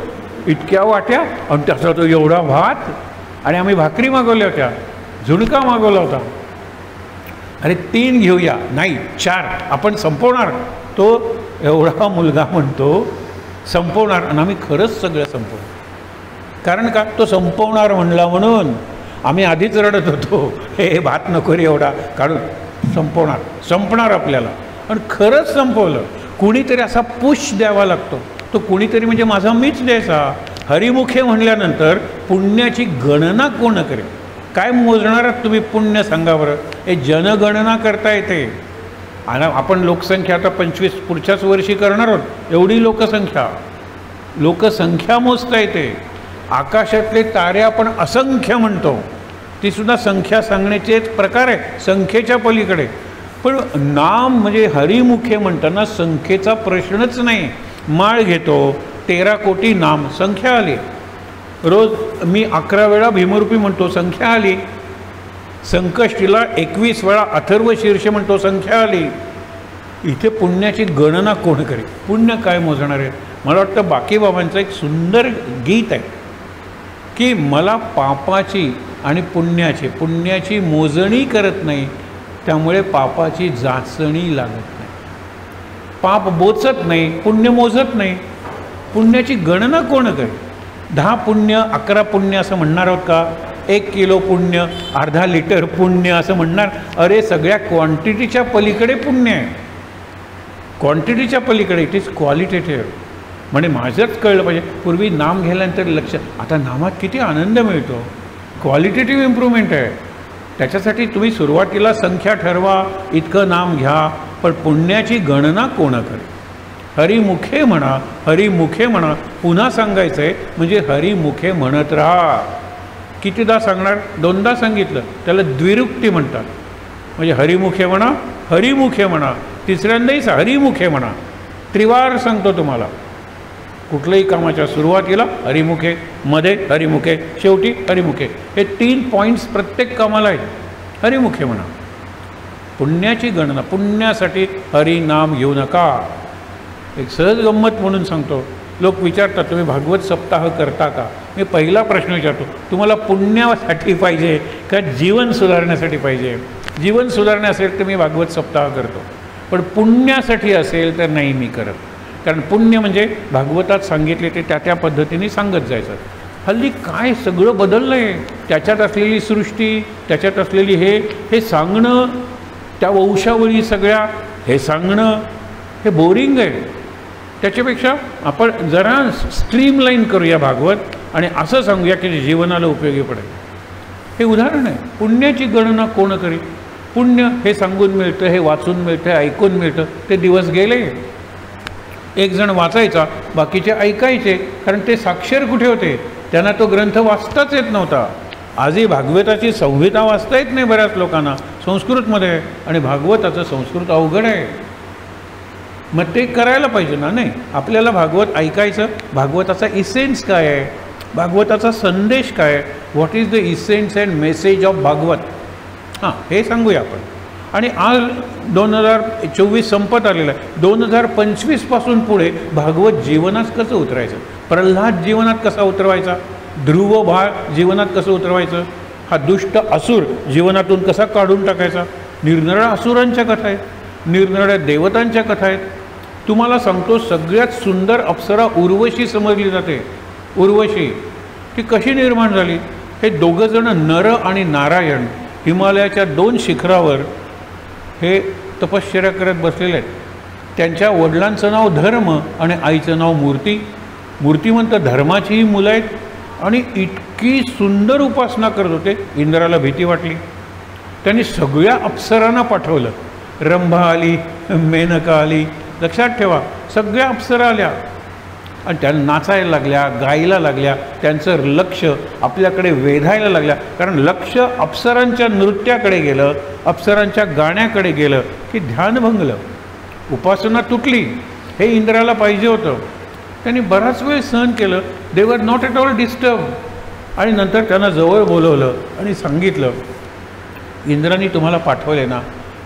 इतक्या वाट्या आणि त्याचा तो एवढा भात. आणि आम्ही भाकरी मागवल्या होत्या, झुणका मागवला होता. अरे 3 घेऊया, नाही 4, आपण संपवणार. तो एवढा मुलगा म्हणतो संपवणार, आणि आम्ही खरंच सगळं संपवू. कारण का? तो संपवणार म्हणला म्हणून आम्ही आधीच रडत होतो, हे भात नको रे एवढा काढून, संपणार आपल्याला. आणि खरंच संपवलं. कुणीतरी असा पुश द्यावा लागतो. तो कुणीतरी म्हणजे माझा मीच द्यायचा. हरिमुखे म्हणल्यानंतर पुण्याची गणना कोण करेल? काय मोजणार तुम्ही पुण्य सांगा बरं? हे जनगणना करता येते. आणि आपण लोकसंख्या आता 25 पुढच्याच वर्षी करणार आहोत. एवढी लोकसंख्या मोजता येते. आकाशातले तारे आपण असंख्य म्हणतो, ती सुद्धा संख्या सांगण्याचे एक प्रकार आहे, संख्येच्या पलीकडे. पण नाम म्हणजे हरिमुखे म्हणताना संख्येचा प्रश्नच नाही. माळ घेतो, 13 कोटी नाम, संख्या आली. रोज मी 11 वेळा भीमरूपी म्हणतो, संख्या आली. संकष्टीला 21 वेळा अथर्व शीर्ष म्हणतो, संख्या आली. इथे पुण्याची गणना कोण करेल? पुण्य काय मोजणार आहे? मला वाटतं बाकी बाबांचं एक सुंदर गीत आहे की मला पापाची आणि पुण्याची मोजणी करत नाही, त्यामुळे पापाची जाचणी लागत नाही. पाप बोचत नाही, पुण्य मोजत नाही. पुण्याची गणना कोण करेल? 10 पुण्य 11 पुण्य असं म्हणणार आहोत का? 1 किलो पुण्य, अर्धा लिटर पुण्य असं म्हणणार? अरे सगळ्या क्वांटिटीच्या पलीकडे पुण्य आहे. क्वांटिटीच्या पलीकडे, इट इज क्वालिटेटिव्ह. म्हणजे माझंच कळलं पाहिजे. पूर्वी नाम घ्यायल्यानंतर लक्ष, आता नामात किती आनंद मिळतो. क्वालिटेटिव्ह इम्प्रूव्हमेंट आहे. त्याच्यासाठी तुम्ही सुरुवातीला संख्या ठरवा, इतकं नाम घ्या, पण पुण्याची गणना कोण करेल? हरिमुखे म्हणा. पुन्हा सांगायचं आहे म्हणजे हरिमुखे म्हणत राहा. कितीदा सांगणार? 2दा सांगितलं, त्याला द्विरुक्ती म्हणतात. म्हणजे हरिमुखे म्हणा, तिसऱ्यांदाही हरिमुखे म्हणा. त्रिवार सांगतो तुम्हाला. कुठल्याही कामाच्या सुरुवातीला हरिमुखे, मध्ये हरिमुखे, शेवटी हरिमुखे. हे 3 पॉईंट्स प्रत्येक कामाला आहेत. हरिमुखे म्हणा. पुण्याची गणना, पुण्यासाठी हरिनाम घेऊ नका. एक सहज गंमत म्हणून सांगतो. लोक विचारतात तुम्ही भागवत सप्ताह करता का? मी पहिला प्रश्न विचारतो, तुम्हाला पुण्यासाठी पाहिजे का जीवन सुधारण्यासाठी पाहिजे? जीवन सुधारणे असेल तर मी भागवत सप्ताह करतो, पण पुण्यासाठी असेल तर नाही मी करत. कारण पुण्य म्हणजे भागवतात सांगितले ते त्या पद्धतीने सांगत जायचं. हल्ली काय सगळं बदललं आहे. त्याच्यात असलेली सृष्टी, त्याच्यात असलेली हे सांगणं, त्या वंशावळी सगळ्या हे सांगणं, हे बोरिंग आहे. त्याच्यापेक्षा आपण जरा स्ट्रीमलाईन करूया भागवत आणि असं सांगूया की जीवनाला उपयोगी पडेल. हे उदाहरण आहे. पुण्याची गणना कोण करेल? पुण्य हे सांगून मिळतं, हे वाचून मिळतं, ऐकून मिळतं. ते दिवस गेले. एक जण वाचायचा, बाकीचे ऐकायचे. कारण ते साक्षर कुठे होते? त्यांना तो ग्रंथ वाचताच येत नव्हता. आजही भागवताची संहिता वाचता येत नाही बऱ्याच लोकांना, संस्कृतमध्ये. आणि भागवताचं संस्कृत अवघड आहे. मग ते करायला पाहिजे ना. नाही, आपल्याला भागवत ऐकायचं. भागवताचा इसेन्स काय आहे? भागवताचा संदेश काय आहे? What is the essence and message of Bhagwat? हां, हे सांगूया आपण. आणि आज 2024 संपत आलेलं आहे. 2025 पासून पुढे भागवत जीवनात कसं उतरायचं? प्रल्हाद जीवनात कसा उतरवायचा, ध्रुव बाळ जीवनात कसं उतरवायचं, हा दुष्ट असुर जीवनातून कसा काढून टाकायचा, निरनिराळ्या असुरांच्या कथा आहेत, निरनिराळ्या देवतांच्या कथा आहेत. तुम्हाला सांगतो सगळ्यात सुंदर अप्सरा उर्वशी समजली जाते. उर्वशी ती कशी निर्माण झाली, हे दोघंजण नर आणि नारायण हिमालयाच्या 2 शिखरावर हे तपश्चर्या करत बसलेले आहेत. त्यांच्या वडिलांचं नाव धर्म आणि आईचं नाव मूर्ती. मूर्तिमंत धर्माचीही मुलं आहेत आणि इतकी सुंदर उपासना करत होते, इंद्राला भीती वाटली. त्यांनी सगळ्या अप्सरांना पाठवलं. रंभा आली, मेनका आली, लक्षात ठेवा सगळ्या अप्सरा आल्या आणि त्या नाचायला लागल्या, गायला लागल्या. त्यांचं लक्ष आपल्याकडे वेधायला लागल्या, कारण लक्ष अप्सरांच्या नृत्याकडे गेलं, अप्सरांच्या गाण्याकडे गेलं की ध्यान भंगलं, उपासना तुटली. हे इंद्राला पाहिजे होतं. त्यांनी बराच वेळ सहन केलं. दे were not at all disturb. आणि नंतर त्यांना जवळ बोलवलं आणि सांगितलं, इंद्रांनी तुम्हाला पाठवले ना,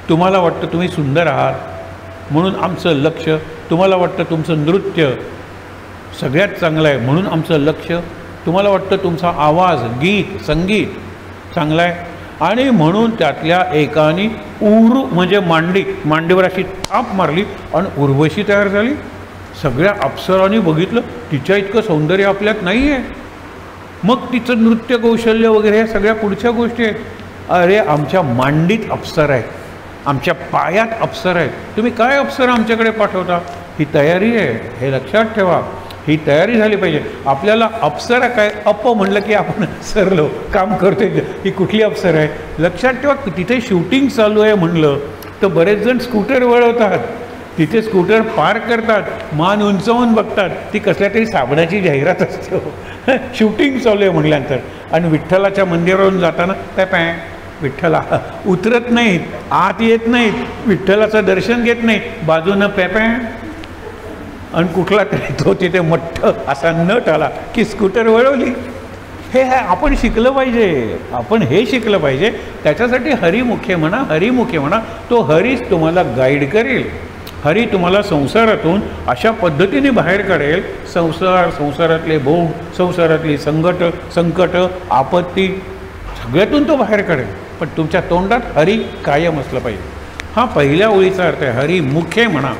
तुम्हाला वाटतं तुम्ही सुंदर आहात म्हणून आमचं लक्ष, तुम्हाला वाटतं तुमचं नृत्य सगळ्यात चांगलं आहे म्हणून आमचं लक्ष, तुम्हाला वाटतं तुमचा आवाज, गीत, संगीत चांगलं आहे आणि म्हणून त्यातल्या एकाने म्हणजे मांडीवर अशी थाप मारली आणि उर्वशी तयार झाली. सगळ्या अप्सरांनी बघितलं तिच्या इतकं सौंदर्य आपल्यात नाही आहे. मग तिचं नृत्य कौशल्य वगैरे ह्या सगळ्या पुढच्या गोष्टी आहेत. अरे आमच्या मांडीत अप्सर आहेत, आमच्या पायात अप्सर आहेत, तुम्ही काय अप्सर आमच्याकडे पाठवता. ही तयारी आहे, हे लक्षात ठेवा. ही तयारी झाली पाहिजे. आपल्याला अप्सरा काय, अप म्हणलं की आपण सरलो काम करतोय, ही कुठली अप्सर आहे. लक्षात ठेवा तिथे शूटिंग चालू आहे म्हणलं तर बरेच जण स्कूटर वळवतात, तिथे स्कूटर पार्क करतात, मान उंचावून बघतात, ती कसल्या तरी साबणाची जाहिरात असते. शूटिंग चालू आहे म्हटल्यानंतर. आणि विठ्ठलाच्या मंदिरावरून जाताना काय विठ्ठला उतरत नाहीत, आत येत नाहीत, विठ्ठलाचं दर्शन घेत नाही, बाजूनं पॅपॅ आणि कुठला तरी तो तिथे मठ्ठ असा नट आला की स्कूटर वळवली. हे आपण शिकलं पाहिजे, आपण हे शिकलं पाहिजे. त्याच्यासाठी हरिमुखे म्हणा, तो हरीच तुम्हाला गाईड करेल. हरी तुम्हाला संसारातून अशा पद्धतीने बाहेर काढेल, संसारातले भोग, संसारातली संकट, आपत्ती सगळ्यातून तो बाहेर काढेल. पण तुमच्या तोंडात हरी कायम असलं पाहिजे. हा पहिल्या ओळीचा अर्थ आहे. हरी मुखे म्हणा.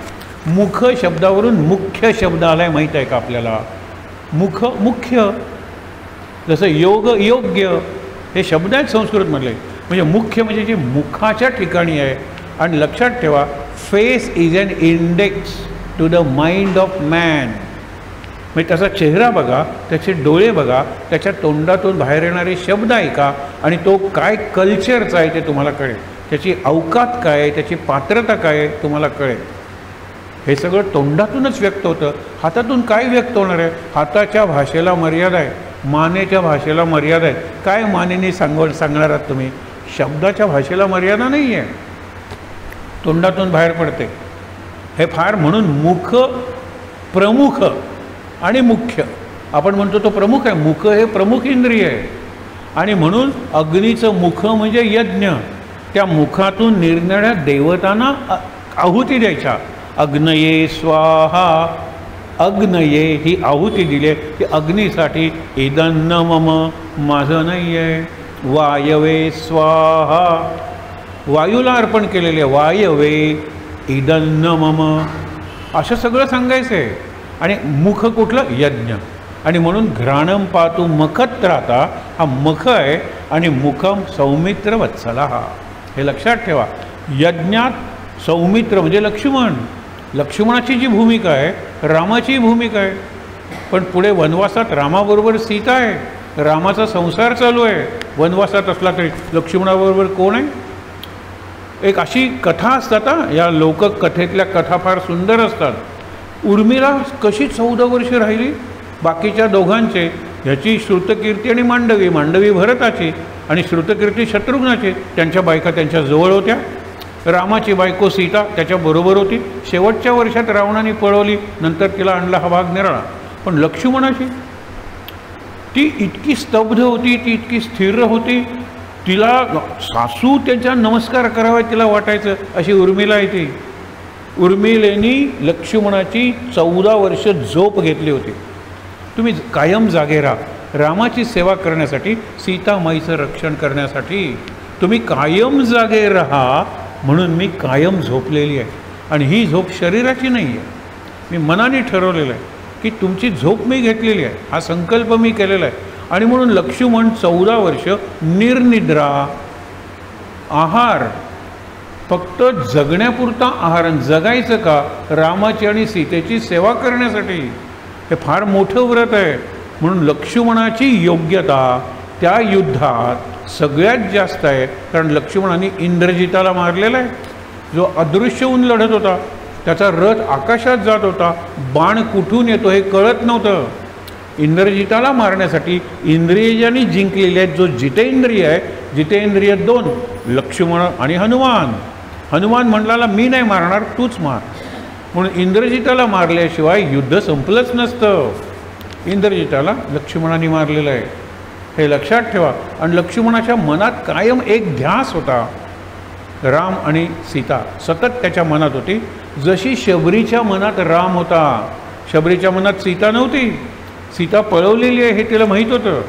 मुख शब्दावरून मुख्य शब्द आलाय माहीत आहे का आपल्याला. मुख्य जसं योग्य हे शब्द आहेत संस्कृतमधले. म्हणजे मुख्य म्हणजे जे मुखाच्या ठिकाणी आहे. आणि लक्षात ठेवा face is an index to the mind of man. म्हणजे त्याचा चेहरा बघा, त्याचे डोळे बघा, त्याच्या तोंडातून बाहेर येणारे शब्द ऐका आणि तो काय कल्चरचा आहे ते तुम्हाला कळेल. त्याची अवकात काय आहे, त्याची पात्रता काय आहे तुम्हाला कळेल. हे सगळं तोंडातूनच व्यक्त होतं. हातातून काय व्यक्त होणार आहे. हाताच्या भाषेला मर्यादा आहे, मानेच्या भाषेला मर्यादा आहे. काय मानेने सांगणार आहात तुम्ही. शब्दाच्या भाषेला मर्यादा नाही आहे, तोंडातून बाहेर पडते. हे फार म्हणून मुख प्रमुख आणि मुख्य आपण म्हणतो तो प्रमुख आहे. मुख हे प्रमुख इंद्रिय आहे. आणि म्हणून अग्नीचं मुख म्हणजे यज्ञ. त्या मुखातून निरनिराळ्या देवतांना आहुती द्यायच्या. अग्नये स्वाहा, अग्नये ही आहुती दिली की अग्नीसाठी इदन्न मम, माझं नाही आहे. वायवे स्वाहा, वायूला अर्पण केलेले वायवे इदन्न मम, असं सगळं सांगायचं आहे. आणि मुख कुठलं यज्ञ. आणि म्हणून घ्राणम पातू मखत्राता हा मख आहे आणि मुखम सौमित्र वत्सला. हे लक्षात ठेवा. यज्ञात सौमित्र म्हणजे लक्ष्मण. लक्ष्मणाची जी भूमिका आहे रामाची भूमिका आहे. पण पुढे वनवासात रामाबरोबर सीता आहे, रामाचा संसार चालू आहे. वनवासात असला तरी लक्ष्मणाबरोबर कोण आहे. एक अशी कथा असतात या लोककथेतल्या कथा फार सुंदर असतात. उर्मिला कशी 14 वर्ष राहिली. बाकीच्या दोघांचे ह्याची श्रुतकीर्ती आणि मांडवी भरताची आणि श्रुतकीर्ती शत्रुघ्नाची. त्यांच्या बायका त्यांच्या जवळ होत्या. रामाची बायको सीता त्याच्याबरोबर होती. शेवटच्या वर्षात रावणाने पळवली, नंतर तिला आणला हा भाग निराळा. पण लक्ष्मणाची ती इतकी स्तब्ध होती, ती इतकी स्थिर होती. तिला सासू त्यांच्या नमस्कार करावा तिला वाटायचं, अशी उर्मिला आहे ती. उर्मिलेनी लक्ष्मणाची 14 वर्ष झोप घेतली होती. तुम्ही कायम जागे राहा. रामाची सेवा करण्यासाठी, सीतामाईचं रक्षण करण्यासाठी तुम्ही कायम जागे राहा. म्हणून मी कायम झोपलेली आहे. आणि ही झोप शरीराची नाही आहे, मी मनाने ठरवलेलं आहे की तुमची झोप मी घेतलेली आहे. हा संकल्प मी केलेला आहे. आणि म्हणून लक्ष्मण 14 वर्ष निर्निद्रा, आहार फक्त जगण्यापुरता आहार. जगायचं का? रामाची आणि सीतेची सेवा करण्यासाठी. हे फार मोठं व्रत आहे. म्हणून लक्ष्मणाची योग्यता त्या युद्धात सगळ्यात जास्त आहे. कारण लक्ष्मणाने इंद्रजिताला मारलेला आहे, जो अदृश्य होऊन लढत होता. त्याचा रथ आकाशात जात होता, बाण कुठून येतो हे कळत नव्हतं. इंद्रजिताला मारण्यासाठी इंद्रियाने जिंकलेले आहेत. जो जितेंद्रिय आहे, जितेंद्रिय 2, लक्ष्मण आणि हनुमान. हनुमान म्हणला मी नाही मारणार, तूच मार. म्हणून इंद्रजिताला मारल्याशिवाय युद्ध संपलंच नसतं. इंद्रजिताला लक्ष्मणाने मारलेलं आहे, हे लक्षात ठेवा. आणि लक्ष्मणाच्या मनात कायम एक ध्यास होता, राम आणि सीता सतत त्याच्या मनात होती. जशी शबरीच्या मनात राम होता, शबरीच्या मनात सीता नव्हती. सीता पळवलेली आहे हे तिला माहीत होतं.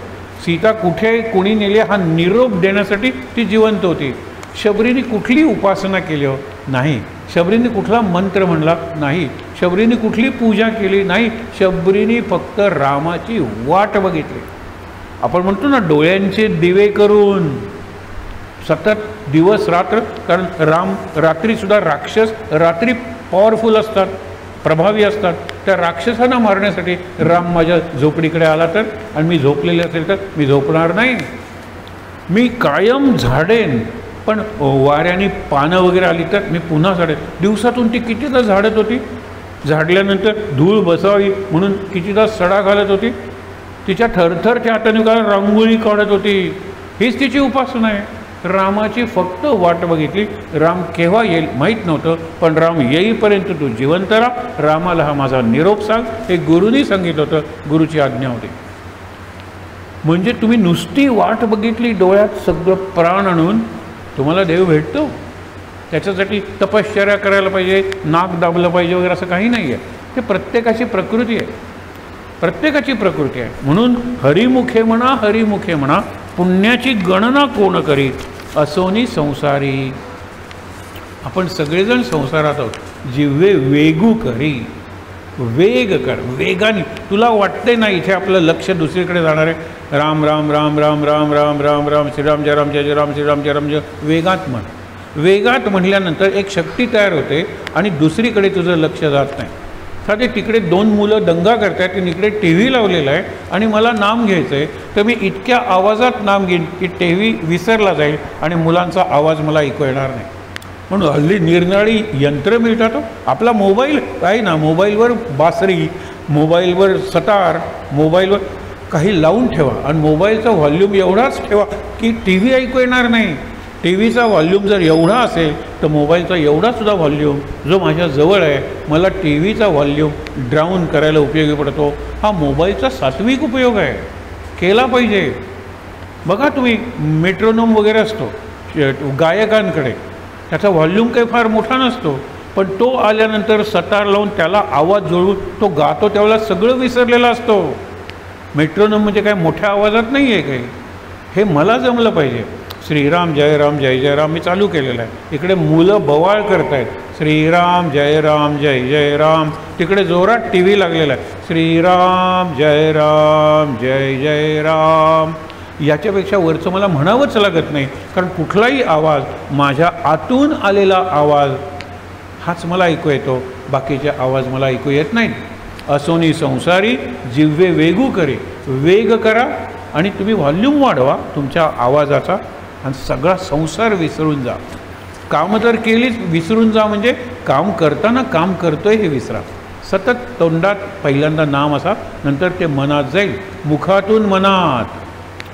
सीता कुठे कोणी नेली हा निरोप देण्यासाठी ती जिवंत होती. शबरीने कुठली उपासना केली हो? नाही. शबरीने कुठला मंत्र म्हणला? नाही. शबरीने कुठली पूजा केली? नाही. शबरीने फक्त रामाची वाट बघितली. आपण म्हणतो ना, डोळ्यांचे दिवे करून सतत दिवस रात्र. कारण राम रात्रीसुद्धा, राक्षस रात्री पॉवरफुल असतात, प्रभावी असतात. त्या राक्षसांना मारण्यासाठी राम माझ्या झोपडीकडे आला तर, आणि मी झोपलेले असेल तर मी झोपणार नाही. मी कायम झाडेन, पण वाऱ्याने पानं वगैरे आली तर मी पुन्हा झाडेन. दिवसातून ती कितीदा झाडत होती. झाडल्यानंतर धूळ बसावी म्हणून कितीदा सडा घालत होती. तिच्या थरथरच्या हाताने रांगोळी काढत होती. हीच तिची उपासना आहे. रामाची फक्त वाट बघितली. राम केव्हा येईल माहीत नव्हतं, पण राम येईपर्यंत तू जिवंत राहा. रामाला हा माझा निरोप सांग, हे गुरुनी सांगितलं होतं, गुरुची आज्ञा होती. म्हणजे तुम्ही नुसती वाट बघितली, डोळ्यात सगळं प्राण आणून, तुम्हाला देव भेटतो. त्याच्यासाठी तपश्चर्या करायला पाहिजे, नाक दाबलं पाहिजे वगैरे असं काही नाही आहे. ते प्रत्येकाची प्रकृती आहे, प्रत्येकाची प्रकृती आहे. म्हणून हरिमुखे म्हणा, हरिमुखे म्हणा, पुण्याची गणना कोण करी, असोनी संसारी. आपण सगळेजण संसारात आहोत. जिव्हे वेगू करी, वेग कर, वेगाने. तुला वाटते ना इथे आपलं लक्ष दुसरीकडे जाणार आहे. राम राम राम राम राम राम राम राम श्रीराम जय राम जय जय राम श्रीराम जय राम जय. वेगात म्हण. वेगात म्हणल्यानंतर एक शक्ती तयार होते आणि दुसरीकडे तुझं लक्ष जात नाही. साधे तिकडे 2 मुलं दंगा करत आहेत, इकडे टी व्ही लावलेला आहे आणि मला नाम घ्यायचं आहे, तर मी इतक्या आवाजात नाम घेईन की टी व्ही विसरला जाईल आणि मुलांचा आवाज मला ऐकू येणार नाही. म्हणून हल्ली निरनिराळी यंत्र मिळतात. आपला मोबाईल आहे ना, मोबाईलवर बासरी, मोबाईलवर सतार, मोबाईलवर काही लावून ठेवा आणि मोबाईलचा व्हॉल्यूम एवढाच ठेवा की टी व्ही ऐकू येणार नाही. टी व्हीचा व्हॉल्यूम जर एवढा असेल तर मोबाईलचा एवढासुद्धा व्हॉल्यूम जो माझ्या जवळ आहे, मला टी व्हीचा व्हॉल्यूम ड्राऊन करायला उपयोगी पडतो. हा मोबाईलचा सात्विक उपयोग आहे, केला पाहिजे. बघा तुम्ही, मेट्रोनोम वगैरे असतो गायकांकडे, त्याचा व्हॉल्यूम काही फार मोठा नसतो, पण तो आल्यानंतर सतार लावून त्याला आवाज जोडून तो गातो, त्यावेळेला सगळं विसरलेलं असतो. मेट्रोनोम म्हणजे काय मोठ्या आवाजात नाही आहे काही. हे मला जमलं पाहिजे. श्रीराम जय राम जय जय राम मी चालू केलेलं आहे. इकडे मुलं बवाळ करत आहेत, श्रीराम जय राम जय जय राम. तिकडे जोरात टी व्ही लागलेला आहे, श्रीराम जय राम जय जय राम. याच्यापेक्षा वरचं मला म्हणावंच लागत नाही, कारण कुठलाही आवाज, माझ्या आतून आलेला आवाज हाच मला ऐकू येतो, बाकीचे आवाज मला ऐकू येत नाहीत. असोनी संसारी जिव्हे वेगू करे, वेग करा आणि तुम्ही व्हॉल्यूम वाढवा तुमच्या आवाजाचा आणि सगळा संसार विसरून जा. कामं तर केलीच, विसरून जा म्हणजे काम करताना काम करतोय हे विसरा. सतत तोंडात पहिल्यांदा नाम असा, नंतर ते मनात जाईल, मुखातून मनात.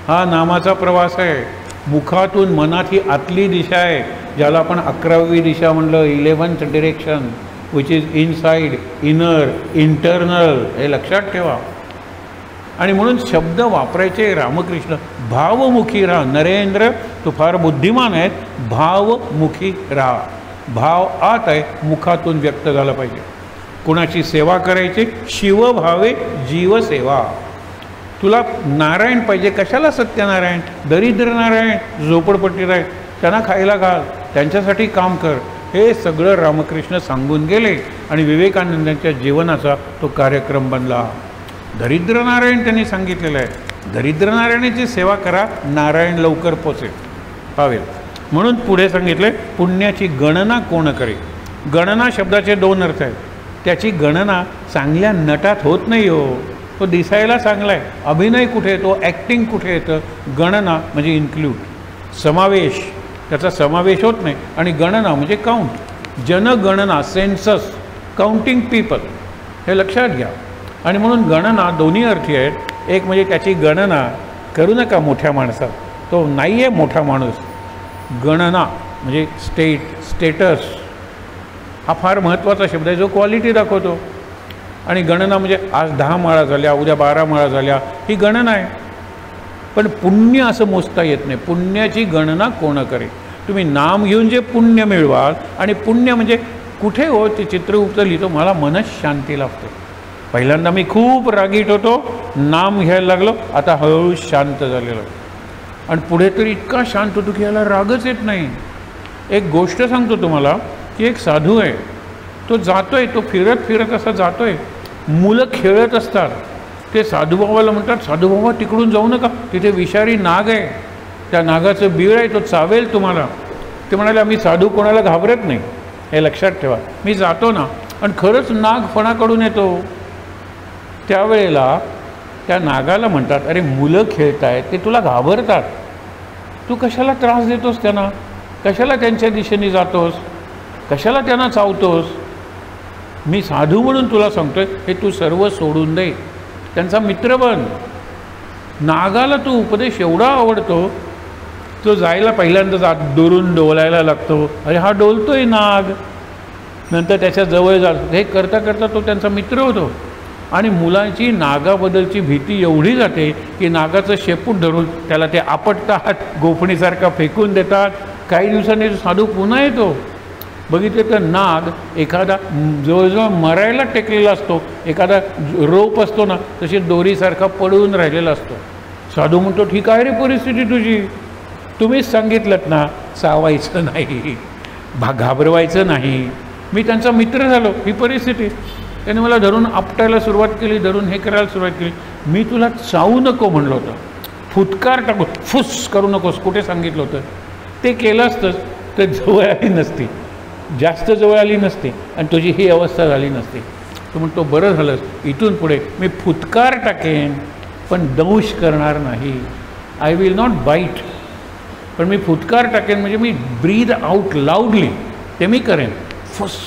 हा नामाचा प्रवास आहे. मुखातून मनात ही आतली दिशा आहे, ज्याला आपण 11वी दिशा म्हणलं, 11th direction, which is inside, inner, internal. हे लक्षात ठेवा. आणि म्हणून शब्द वापरायचे रामकृष्ण. भावमुखी राहा. नरेंद्र तू फार बुद्धिमान आहेत, भावमुखी राहा. भाव आत आहे, मुखातून व्यक्त झाला पाहिजे. कुणाची सेवा करायची, शिवभावे जीवसेवा. तुला नारायण पाहिजे, कशाला सत्यनारायण? दरिद्र नारायण, झोपडपट्टीत आहे, त्यांना खायला घाल, त्यांच्यासाठी काम कर. हे सगळं रामकृष्ण सांगून गेले आणि विवेकानंदांच्या जीवनाचा तो कार्यक्रम बनला. दरिद्र नारायण त्यांनी सांगितलेलं आहे. दरिद्र नारायणाची सेवा करा, नारायण लवकर पोचेल पावेल. म्हणून पुढे सांगितले, पुण्याची गणना कोण करे. गणना शब्दाचे 2 अर्थ आहेत. त्याची गणना चांगल्या नटात होत नाही हो. तो दिसायला चांगला आहे, अभिनय कुठे येतो, ॲक्टिंग कुठे येतं. गणना म्हणजे इन्क्लूड, समावेश, त्याचा समावेश होत नाही. आणि गणना म्हणजे काउंट, जनगणना, सेन्सस, काउंटिंग पीपल, हे लक्षात घ्या. आणि म्हणून गणना दोन्ही अर्थी आहेत. एक म्हणजे त्याची गणना करू नका मोठ्या माणसात, तो नाही आहे मोठा माणूस. गणना म्हणजे स्टेटस हा फार महत्त्वाचा शब्द आहे, जो क्वालिटी दाखवतो. आणि गणना म्हणजे आज 10 माळा झाल्या, उद्या 12 माळा झाल्या, ही गणना आहे. पण पुण्य असं मोजता येत नाही. पुण्याची गणना कोण करे. तुम्ही नाम घेऊन जे पुण्य मिळवाल, आणि पुण्य म्हणजे कुठे हो, ते चित्रगुप्त लिहितो, मला मनच शांती लागते. पहिल्यांदा मी खूप रागीट होतो, नाम घ्यायला लागलो, आता हळूहळू शांत झालेलो. आणि पुढे तर इतका शांत होतो की याला रागच येत नाही. एक गोष्ट सांगतो तुम्हाला की एक साधू आहे, तो जातोय, तो फिरत फिरत असा जातोय, मुलं खेळत असतात. ते साधूबाबाला म्हणतात, साधूबाबा तिकडून जाऊ नका, तिथे विषारी नाग आहे, त्या नागाचं बीळ आहे, तो चावेल तुम्हाला. ते म्हणाले, आम्ही साधू कोणाला घाबरत नाही, हे लक्षात ठेवा. मी जातो ना, आणि खरंच नाग फणाकडून येतो. त्यावेळेला त्या नागाला म्हणतात, अरे मुलं खेळत आहेत, ते तुला घाबरतात, तू कशाला त्रास देतोस त्यांना, कशाला त्यांच्या दिशेने जातोस, कशाला त्यांना चावतोस. मी साधू म्हणून तुला सांगतोय, हे तू सर्व सोडून दे, त्यांचा मित्र बन. नागाला तो उपदेश एवढा आवडतो, तो जायला पहिल्यांदा दुरून डोलायला लागतो, अरे हा डोलतोय नाग. नंतर त्याच्या जवळ जातो, हे करता करता तो त्यांचा मित्र होतो. आणि मुलांची नागाबद्दलची भीती एवढी जाते की नागाचं शेपूट धरून त्याला ते आपटतात, गोफणीसारखा फेकून देतात. काही दिवसांनी साधू पुन्हा येतो, बघितले तर नाग एखादा जवळजवळ मरायला टेकलेला असतो, एखादा रोप असतो ना, तशी दोरीसारखा पडून राहिलेला असतो. साधू म्हणतो, ठीक आहे रे परिस्थिती तुझी, तुम्हीच सांगितलं ना, चावायचं नाही, घाबरवायचं नाही. मी त्यांचा मित्र झालो, ही परिस्थिती. त्याने मला धरून आपटायला सुरुवात केली, धरून हे करायला सुरुवात केली. मी तुला चावू नको म्हणलं होतं, फुटकार टाकू, फुस करू नकोस, कुठे सांगितलं होतं. ते केलं असतंच तर जवळ आली नसती, जास्त जवळ आली नसती, आणि तुझी ही अवस्था झाली नसती. तो म्हणतो, बरं झालंस, इथून पुढे मी फुटकार टाकेन पण दंश करणार नाही. आय विल नॉट बाईट, पण मी फुटकार टाकेन, म्हणजे मी ब्रीद आउट लाऊडली, ते मी करेन. फुस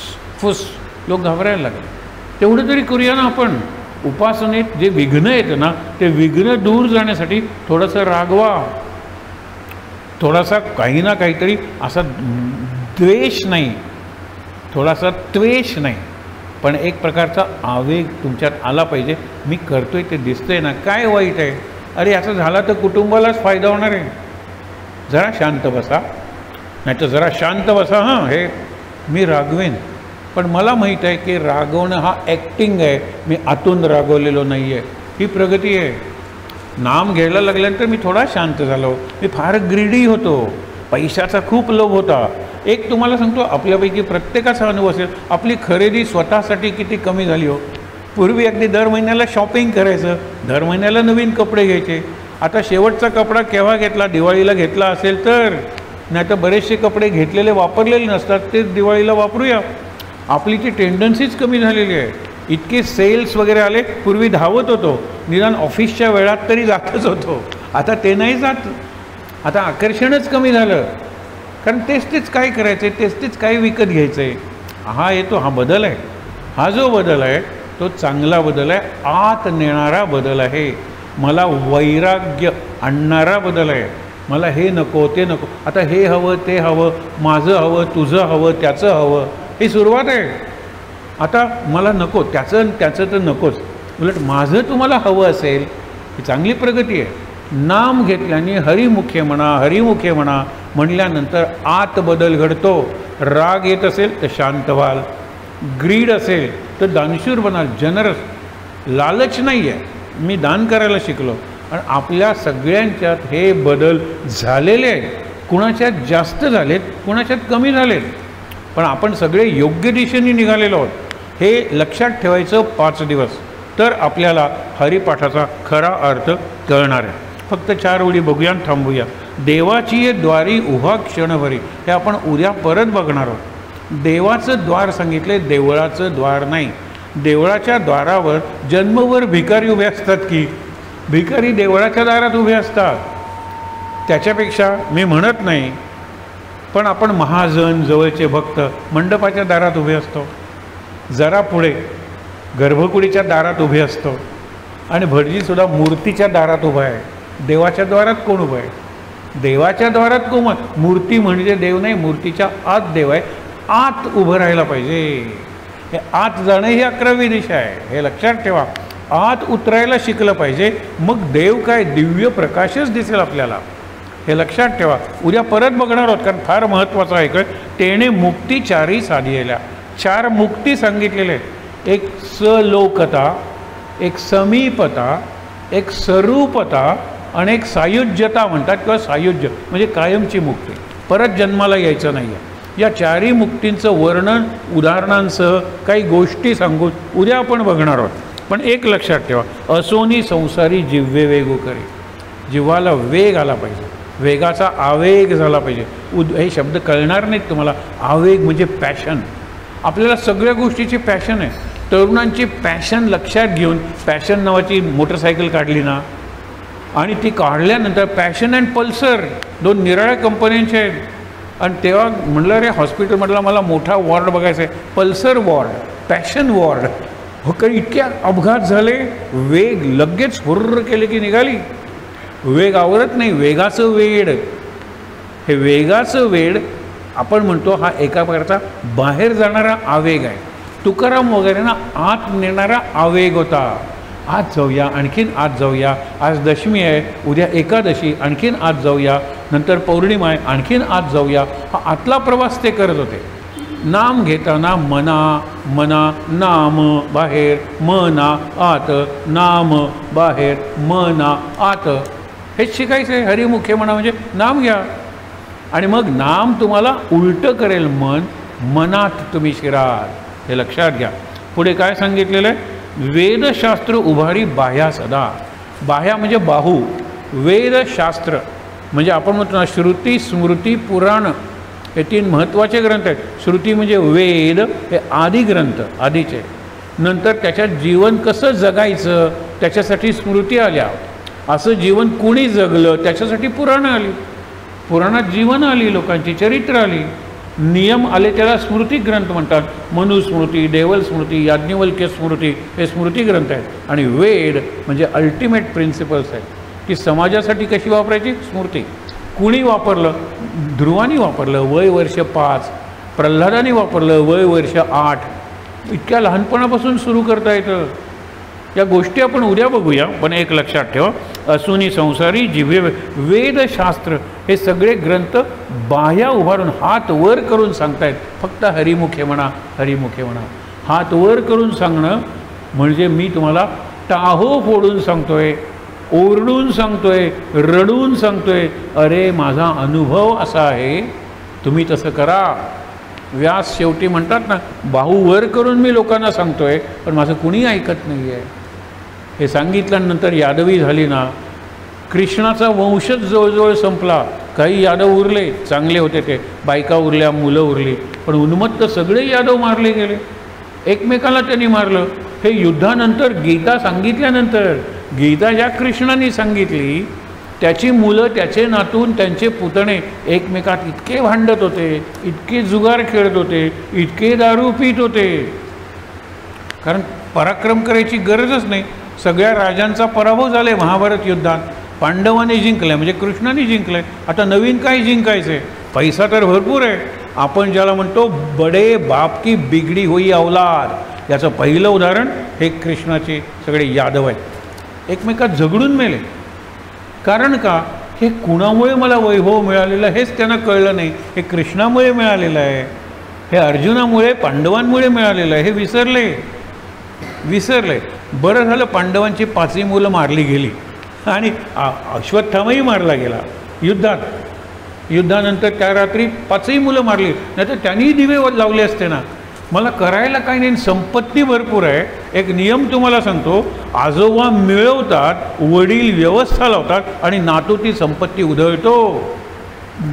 फुस, लोक घाबरायला लागले. तेवढं तरी करूया ना आपण. उपासनेत जे विघ्न येतं ना, ते विघ्न दूर जाण्यासाठी थोडंसं रागवा, थोडासा काही ना काहीतरी असा द्वेष नाही, थोडासा त्वेष नाही, पण एक प्रकारचा आवेग तुमच्यात आला पाहिजे. मी करतोय ते दिसतंय ना, काय वाईट आहे, अरे याचा झाला तर कुटुंबालाच फायदा होणार आहे. जरा शांत बसा, नाही तर जरा शांत बसा. हां, हे मी रागवेन, पण मला माहीत आहे की रागवणं हा ॲक्टिंग आहे, मी आतून रागवलेलो नाही आहे. ही प्रगती आहे. नाम घ्यायला लागल्यानंतर मी थोडा शांत झालो. मी फार ग्रीडी होतो, पैशाचा खूप लोभ होता. एक तुम्हाला सांगतो, आपल्यापैकी प्रत्येकाचा अनुभव असेल, आपली खरेदी स्वतःसाठी किती कमी झाली हो. पूर्वी अगदी दर महिन्याला शॉपिंग करायचं, दर महिन्याला नवीन कपडे घ्यायचे. आता शेवटचा कपडा केव्हा घेतला, दिवाळीला घेतला असेल तर, नाही तर बरेचसे कपडे घेतलेले वापरलेले नसतात, तेच दिवाळीला वापरूया. आपली ती टेंडन्सीच कमी झालेली आहे. इतके सेल्स वगैरे आले, पूर्वी धावत होतो, निदान ऑफिसच्या वेळात तरी जातच होतो, आता ते नाही जात. आता आकर्षणच कमी झालं, कारण तेच काय करायचं आहे, तेच काय विकत घ्यायचं आहे. हा येतो, हा बदल आहे. हा जो बदल आहे तो चांगला बदल आहे, आत नेणारा बदल आहे, मला वैराग्य आणणारा बदल आहे. मला हे नको ते नको, आता हे हवं ते हवं, माझं हवं तुझं हवं त्याचं हवं, ही सुरुवात आहे. आता मला नको त्याचं तर नकोच, उलट माझं तुम्हाला हवं असेल, ही चांगली प्रगती आहे. नाम घेतल्याने हरिमुखे म्हणा म्हणल्यानंतर आत बदल घडतो. राग येत असेल तर शांत व्हाल, ग्रीड असेल तर दानशूर बनाल, जनरस. लालच नाही आहे, मी दान करायला शिकलो. आणि आपल्या सगळ्यांच्यात हे बदल झालेले आहेत. कुणाच्यात जास्त झालेत, कुणाच्यात कमी झालेत, पण आपण सगळे योग्य दिशेने निघालेलो आहोत. हे लक्षात ठेवायचं 5 दिवस, तर आपल्याला हरिपाठाचा खरा अर्थ कळणार आहे. फक्त 4 ओळी बघूया आणि थांबूया. देवाची द्वारी उभा क्षणभरी, हे आपण उद्या परत बघणार आहोत. देवाचं द्वार सांगितले, देवळाचं द्वार नाही. देवळाच्या द्वारावर जन्मभर भिकारी उभे असतात की भिकारी देवळाच्या दारात उभे असतात. त्याच्यापेक्षा मी म्हणत नाही, पण आपण महाजन जवळचे भक्त मंडपाच्या दारात उभे असतो, जरा पुढे गर्भकुडीच्या दारात उभे असतो, आणि भटजीसुद्धा मूर्तीच्या दारात उभा आहे. देवाच्या द्वारात कोण उभं आहे? देवाच्या द्वारात कोण? मूर्ती म्हणजे देव नाही, मूर्तीच्या आत देव आहे. आत उभं राहायला पाहिजे. हे आत जाणं ही 11वी दिशा आहे, हे लक्षात ठेवा. आत उतरायला शिकलं पाहिजे, मग देव काय दिव्य प्रकाशच दिसेल आपल्याला, हे लक्षात ठेवा. उद्या परत बघणार आहोत, कारण फार महत्त्वाचं आहे. काय तेणे मुक्ती 4ही साधियल्या. 4 मुक्ती सांगितलेले आहेत. एक सलोकता, एक समीपता, एक स्वरूपता आणि एक सायुज्यता म्हणतात, किंवा सायुज्य म्हणजे कायमची मुक्ती, परत जन्माला यायचं नाही आहे. या 4ही मुक्तींचं वर्णन उदाहरणांसह काही गोष्टी सांगून उद्या आपण बघणार आहोत. पण एक लक्षात ठेवा, असोनी संसारी जिव्हे वेगो करे. जिव्हाला वेग आला पाहिजे, वेगाचा आवेग झाला पाहिजे. हे शब्द कळणार नाहीत तुम्हाला. आवेग म्हणजे पॅशन. आपल्याला सगळ्या गोष्टीची पॅशन आहे. तरुणांची पॅशन लक्षात घेऊन पॅशन नावाची मोटरसायकल काढली ना, आणि ती काढल्यानंतर पॅशन अँड पल्सर 2 निराळ्या कंपन्यांचे आहेत. आणि तेव्हा म्हणलं, रे हॉस्पिटलमधला मला मोठा वॉर्ड बघायचा आहे, पल्सर वॉर्ड, पॅशन वॉर्ड. हो, काही इतक्या अपघात झाले, वेग लगेच हुर्र केले की निघाली. वेग आवरत नाही, वेगाचं वेड. हे वेगाचं वेड आपण म्हणतो हा एका प्रकारचा बाहेर जाणारा आवेग आहे. तुकाराम वगैरे ना आत नेणारा आवेग होता. आज जाऊया, आणखीन आज जाऊया, आज दशमी आहे, उद्या एकादशी, आणखीन आज जाऊया, नंतर पौर्णिमा आहे, आणखीन आज जाऊया. हा आतला प्रवास ते करत होते. नाम घेताना मना मना नाम बाहेर, मना आत, नाम बाहेर, मना आत, हेच शिकायचं आहे. हरिमुखे म्हणा म्हणजे नाम घ्या, आणि मग नाम तुम्हाला उलटं करेल मन, मनात तुम्ही शिराल, हे लक्षात घ्या. पुढे काय सांगितलेलं आहे? वेदशास्त्र उभारी बाह्या सदा. बाह्या म्हणजे बाहू. वेदशास्त्र म्हणजे आपण म्हणतो ना, श्रुती स्मृती पुराण, हे 3 महत्त्वाचे ग्रंथ आहेत. श्रुती म्हणजे वेद, हे आदी ग्रंथ, आधीचे. नंतर त्याच्यात जीवन कसं जगायचं त्याच्यासाठी स्मृती आल्या. असं जीवन कुणी जगलं त्याच्यासाठी पुराणं आली. पुराणात जीवन आली, लोकांची चरित्र आली, नियम आले, त्याला स्मृती ग्रंथ म्हणतात. मनुस्मृती, देवल स्मृती, याज्ञवल्क्य स्मृती, हे स्मृती ग्रंथ आहेत. आणि वेद म्हणजे अल्टिमेट प्रिन्सिपल्स आहेत, की समाजासाठी कशी वापरायची स्मृती. कुणी वापरलं? ध्रुवानी वापरलं, वय वर्ष 5. प्रल्हादानी वापरलं, वय वर्ष 8. इतक्या लहानपणापासून सुरू करता येतं. या गोष्टी आपण उद्या बघूया. पण एक लक्षात ठेवा, असुनी संसारी जिव्हे वेदशास्त्र, हे सगळे ग्रंथ बाह्या उभारून हात वर करून सांगतायत. फक्त हरिमुखे म्हणा, हरिमुखे म्हणा. हात वर करून सांगणं म्हणजे मी तुम्हाला टाहो फोडून सांगतोय, ओरडून सांगतोय, रडून सांगतोय, अरे माझा अनुभव असा आहे, तुम्ही तसं करा. व्यास शेवटी म्हणतात ना, बाहू वर करून मी लोकांना सांगतोय, पण माझं कुणी ऐकत नाही आहे. हे सांगितल्यानंतर यादवी झाली ना, कृष्णाचा वंशच जवळजवळ संपला. काही यादव उरले, चांगले होते ते, बायका उरल्या, मुलं उरली, पण उन्मत्त सगळे यादव मारले गेले. एकमेकाला त्यांनी मारलं. हे युद्धानंतर, गीता सांगितल्यानंतर, गीता ज्या कृष्णाने सांगितली त्याची मुलं, त्याचे नातून, त्यांचे पुतणे एकमेकात इतके भांडत होते, इतके जुगार खेळत होते, इतके दारू पित होते, कारण पराक्रम करायची गरजच नाही. सगळ्या राजांचा पराभव झाला आहे महाभारत युद्धात. पांडवाने जिंकलं म्हणजे कृष्णाने जिंकलं आहे. आता नवीन काय जिंकायचं आहे? पैसा तर भरपूर आहे. आपण ज्याला म्हणतो बडे बाप की बिगडी होई अवलाद, याचं पहिलं उदाहरण हे कृष्णाचे सगळे यादव आहेत. एकमेकात झगडून मेले. कारण का? हे कुणामुळे मला वैभव मिळालेलं हेच त्यांना कळलं नाही. हे कृष्णामुळे मिळालेलं आहे, हे अर्जुनामुळे, पांडवांमुळे मिळालेलं आहे, हे विसरले. बरं झालं पांडवांची 5ही मुलं मारली गेली आणि अश्वत्थामाही मारला गेला युद्धानंतर त्या रात्री 5ही मुलं मारली, नाही तर त्यांनीही दिवे लावले असते ना. मला करायला काही नाही, संपत्ती भरपूर आहे. एक नियम तुम्हाला सांगतो, आजोबा मिळवतात, वडील व्यवस्था लावतात आणि नातू ती संपत्ती उधळतो.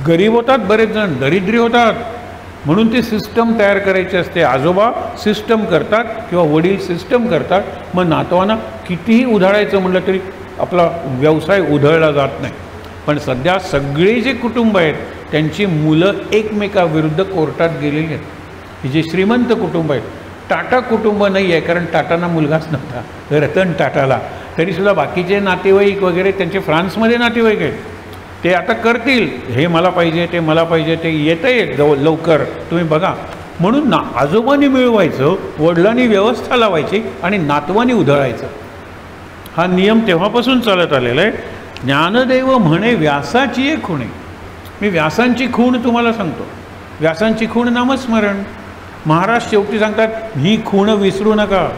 गरीब होतात बरेच जण, दरिद्री होतात, म्हणून ती सिस्टम तयार करायची असते. आजोबा सिस्टम करतात किंवा वडील सिस्टम करतात, मग नातवांना कितीही उधळायचं म्हटलं तरी आपला व्यवसाय उधळला जात नाही. पण सध्या सगळे जे कुटुंब आहेत त्यांची मुलं एकमेकाविरुद्ध कोर्टात गेलेली आहेत. ही जे श्रीमंत कुटुंब आहेत, टाटा कुटुंब नाही आहे, कारण टाटांना मुलगाच नव्हता रतन टाटाला, तरीसुद्धा बाकीचे नातेवाईक वगैरे त्यांचे फ्रान्समध्ये नातेवाईक आहेत, ते आता करतील, हे मला पाहिजे, ते मला पाहिजे, ते येतं आहे लवकर, तुम्ही बघा. म्हणून आजोबांनी मिळवायचं, वडिलांनी व्यवस्था लावायची आणि नातवांनी उधळायचं. हा नियम तेव्हापासून चालत आलेला आहे. ज्ञानदेव म्हणे व्यासाची एक खूण आहे. मी व्यासांची खूण तुम्हाला सांगतो. व्यासांची खूण नामस्मरण. महाराज शेवटी सांगतात, ही खूण विसरू नका,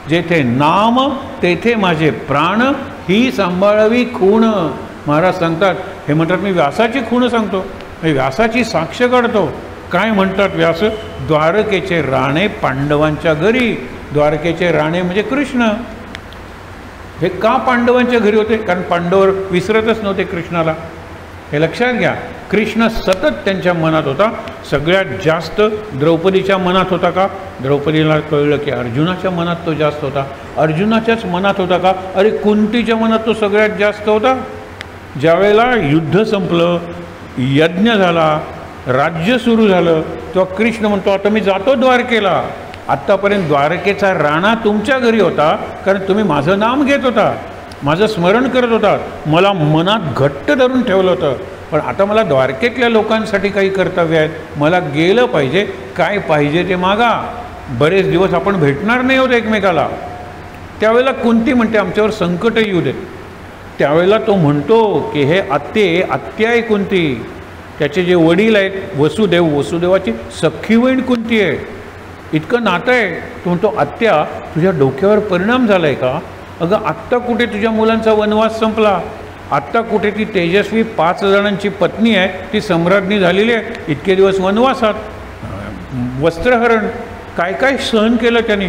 जेथे नाम तेथे माझे प्राण, ही सांभाळावी खूण. महाराज सांगतात, हे म्हणतात मी व्यासाची खूण सांगतो, मी व्यासाची साक्ष काढतो. काय म्हणतात व्यास? द्वारकेचे राणे पांडवांच्या घरी. द्वारकेचे राणे म्हणजे कृष्ण. हे का पांडवांच्या घरी होते? कारण पांडव विसरतच नव्हते कृष्णाला. हे लक्षात घ्या, कृष्ण सतत त्यांच्या मनात होता. सगळ्यात जास्त द्रौपदीच्या मनात होता का? द्रौपदीला कळलं की अर्जुनाच्या मनात तो जास्त होता. अर्जुनाच्याच मनात होता का? अरे कुंतीच्या मनात तो सगळ्यात जास्त होता. ज्यावेळेला युद्ध संपलं, यज्ञ झाला, राज्य सुरू झालं, तेव्हा कृष्ण म्हणतो आता मी जातो द्वारकेला. आत्तापर्यंत द्वारकेचा राणा तुमच्या घरी होता, कारण तुम्ही माझं नाम घेत होता, माझं स्मरण करत होता, मला मनात घट्ट धरून ठेवलं होतं. पण आता मला द्वारकेतल्या लोकांसाठी काही कर्तव्य आहेत, मला गेलं पाहिजे, काय पाहिजे ते मागा. बरेच दिवस आपण भेटणार नाही होत एकमेकाला. त्यावेळेला कुंती म्हणते आमच्यावर संकट येऊ देत. त्यावेळेला तो म्हणतो की हे आत्या आहे कुंती, त्याचे जे वडील आहेत वसुदेवाची सख्खी बहीण कुंती आहे, इतकं नातं आहे. तो म्हणतो आत्या तुझ्या डोक्यावर परिणाम झाला आहे का? अगं आत्ता कुठे तुझ्या मुलांचा वनवास संपला, आत्ता कुठे ती तेजस्वी 5 जणांची पत्नी आहे ती सम्राज्ञी झालेली आहे, इतके दिवस वनवासात, वस्त्रहरण, काय काय सहन केलं त्यांनी,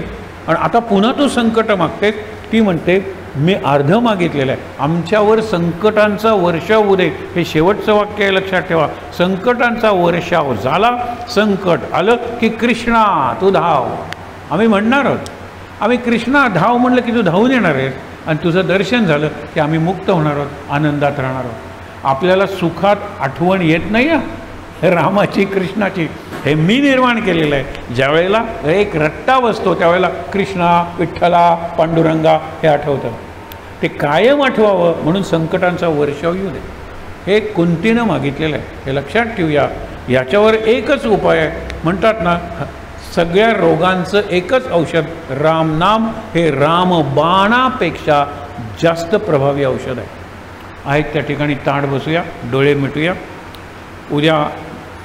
आणि आता पुन्हा तू संकट मागतेस. ती म्हणते मी अर्ध मागितलेलं आहे, आमच्यावर संकटांचा वर्षाव होऊ दे. हे शेवटचं वाक्य आहे, लक्षात ठेवा. संकटांचा वर्षाव झाला, संकट आलं की कृष्णा तू धाव. आम्ही म्हणणार आहोत, आम्ही कृष्णा धाव म्हणलं की तू धावून येणार आहेस, आणि तुझं दर्शन झालं की आम्ही मुक्त होणार आहोत, आनंदात राहणार आहोत. आपल्याला सुखात आठवण येत नाही रामाची, कृष्णाची, हे मी निर्माण केलेलं आहे. ज्यावेळेला एक रट्टा बसतो त्यावेळेला कृष्णा, विठ्ठला, पांडुरंगा हे आठवतं. ते कायम आठवावं म्हणून संकटांचा वर्षाव येऊ दे, हे कुंतीनं मागितलेलं आहे, हे लक्षात ठेवूया. याच्यावर एकच उपाय आहे. म्हणतात ना, सगळ्या रोगांचं एकच औषध रामनाम. हे रामबाणापेक्षा जास्त प्रभावी औषध आहे. आहेत त्या ठिकाणी ताट बसूया, डोळे मिटूया. उद्या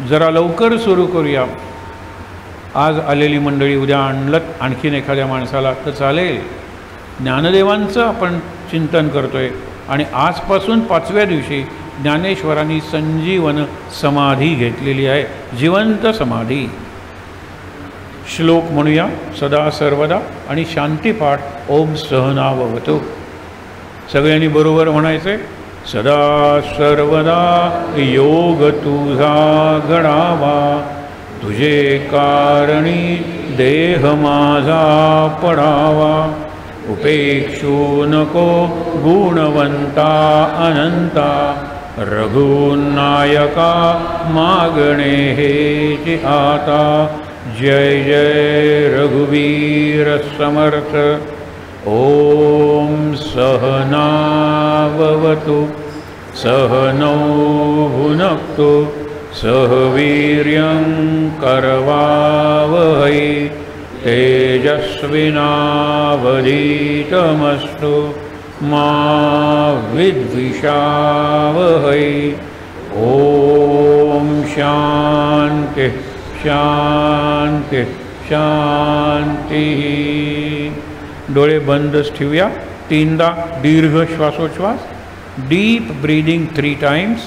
जरा लवकर सुरू करूया. आज आलेली मंडळी उद्या आणलत आणखीन एखाद्या माणसाला तर चालेल. ज्ञानदेवांचं आपण चिंतन करतोय, आणि आजपासून 5व्या दिवशी ज्ञानेश्वरांनी संजीवन समाधी घेतलेली आहे, जिवंत समाधी. श्लोक म्हणूया सदा सर्वदा, आणि शांतीपाठ ओम सहनाववतु. सगळ्यांनी बरोबर म्हणायचे. सदा सर्वदा योग तुझा घडावा, तुझे कारणी देह माझा पडावा. उपेक्षू नको गुणवंता अनंता, रघुनायका मागणे हेची आता. जय जय रघुवीर समर्थ. ओम सहनाववतु सहनौ भुनक्तु सह वीर्यं करवावहै. तेजस्विनावधीतमस्तु मा विद्विषावहै. ओम शांति शांति शांति. डोळे बंदच ठेवूया. 3दा दीर्घ श्वासोच्छ्वास. Deep breathing 3 times.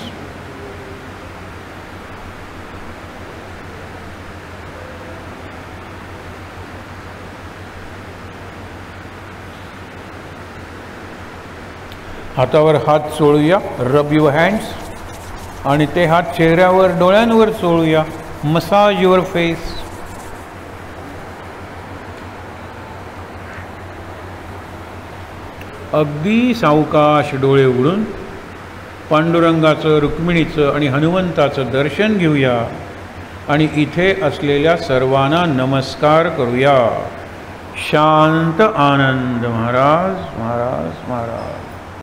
हातावर हात चोळूया. रब युअर हँड्स. आणि ते हात चेहऱ्यावर डोळ्यांवर चोळूया. Massage your face. अगदी सावकाश डोळे उघडून पांडुरंगाचं, रुक्मिणीचं आणि हनुमंताचं दर्शन घेऊया आणि इथे असलेल्या सर्वांना नमस्कार करूया. शांत आनंद. महाराज महाराज महाराज.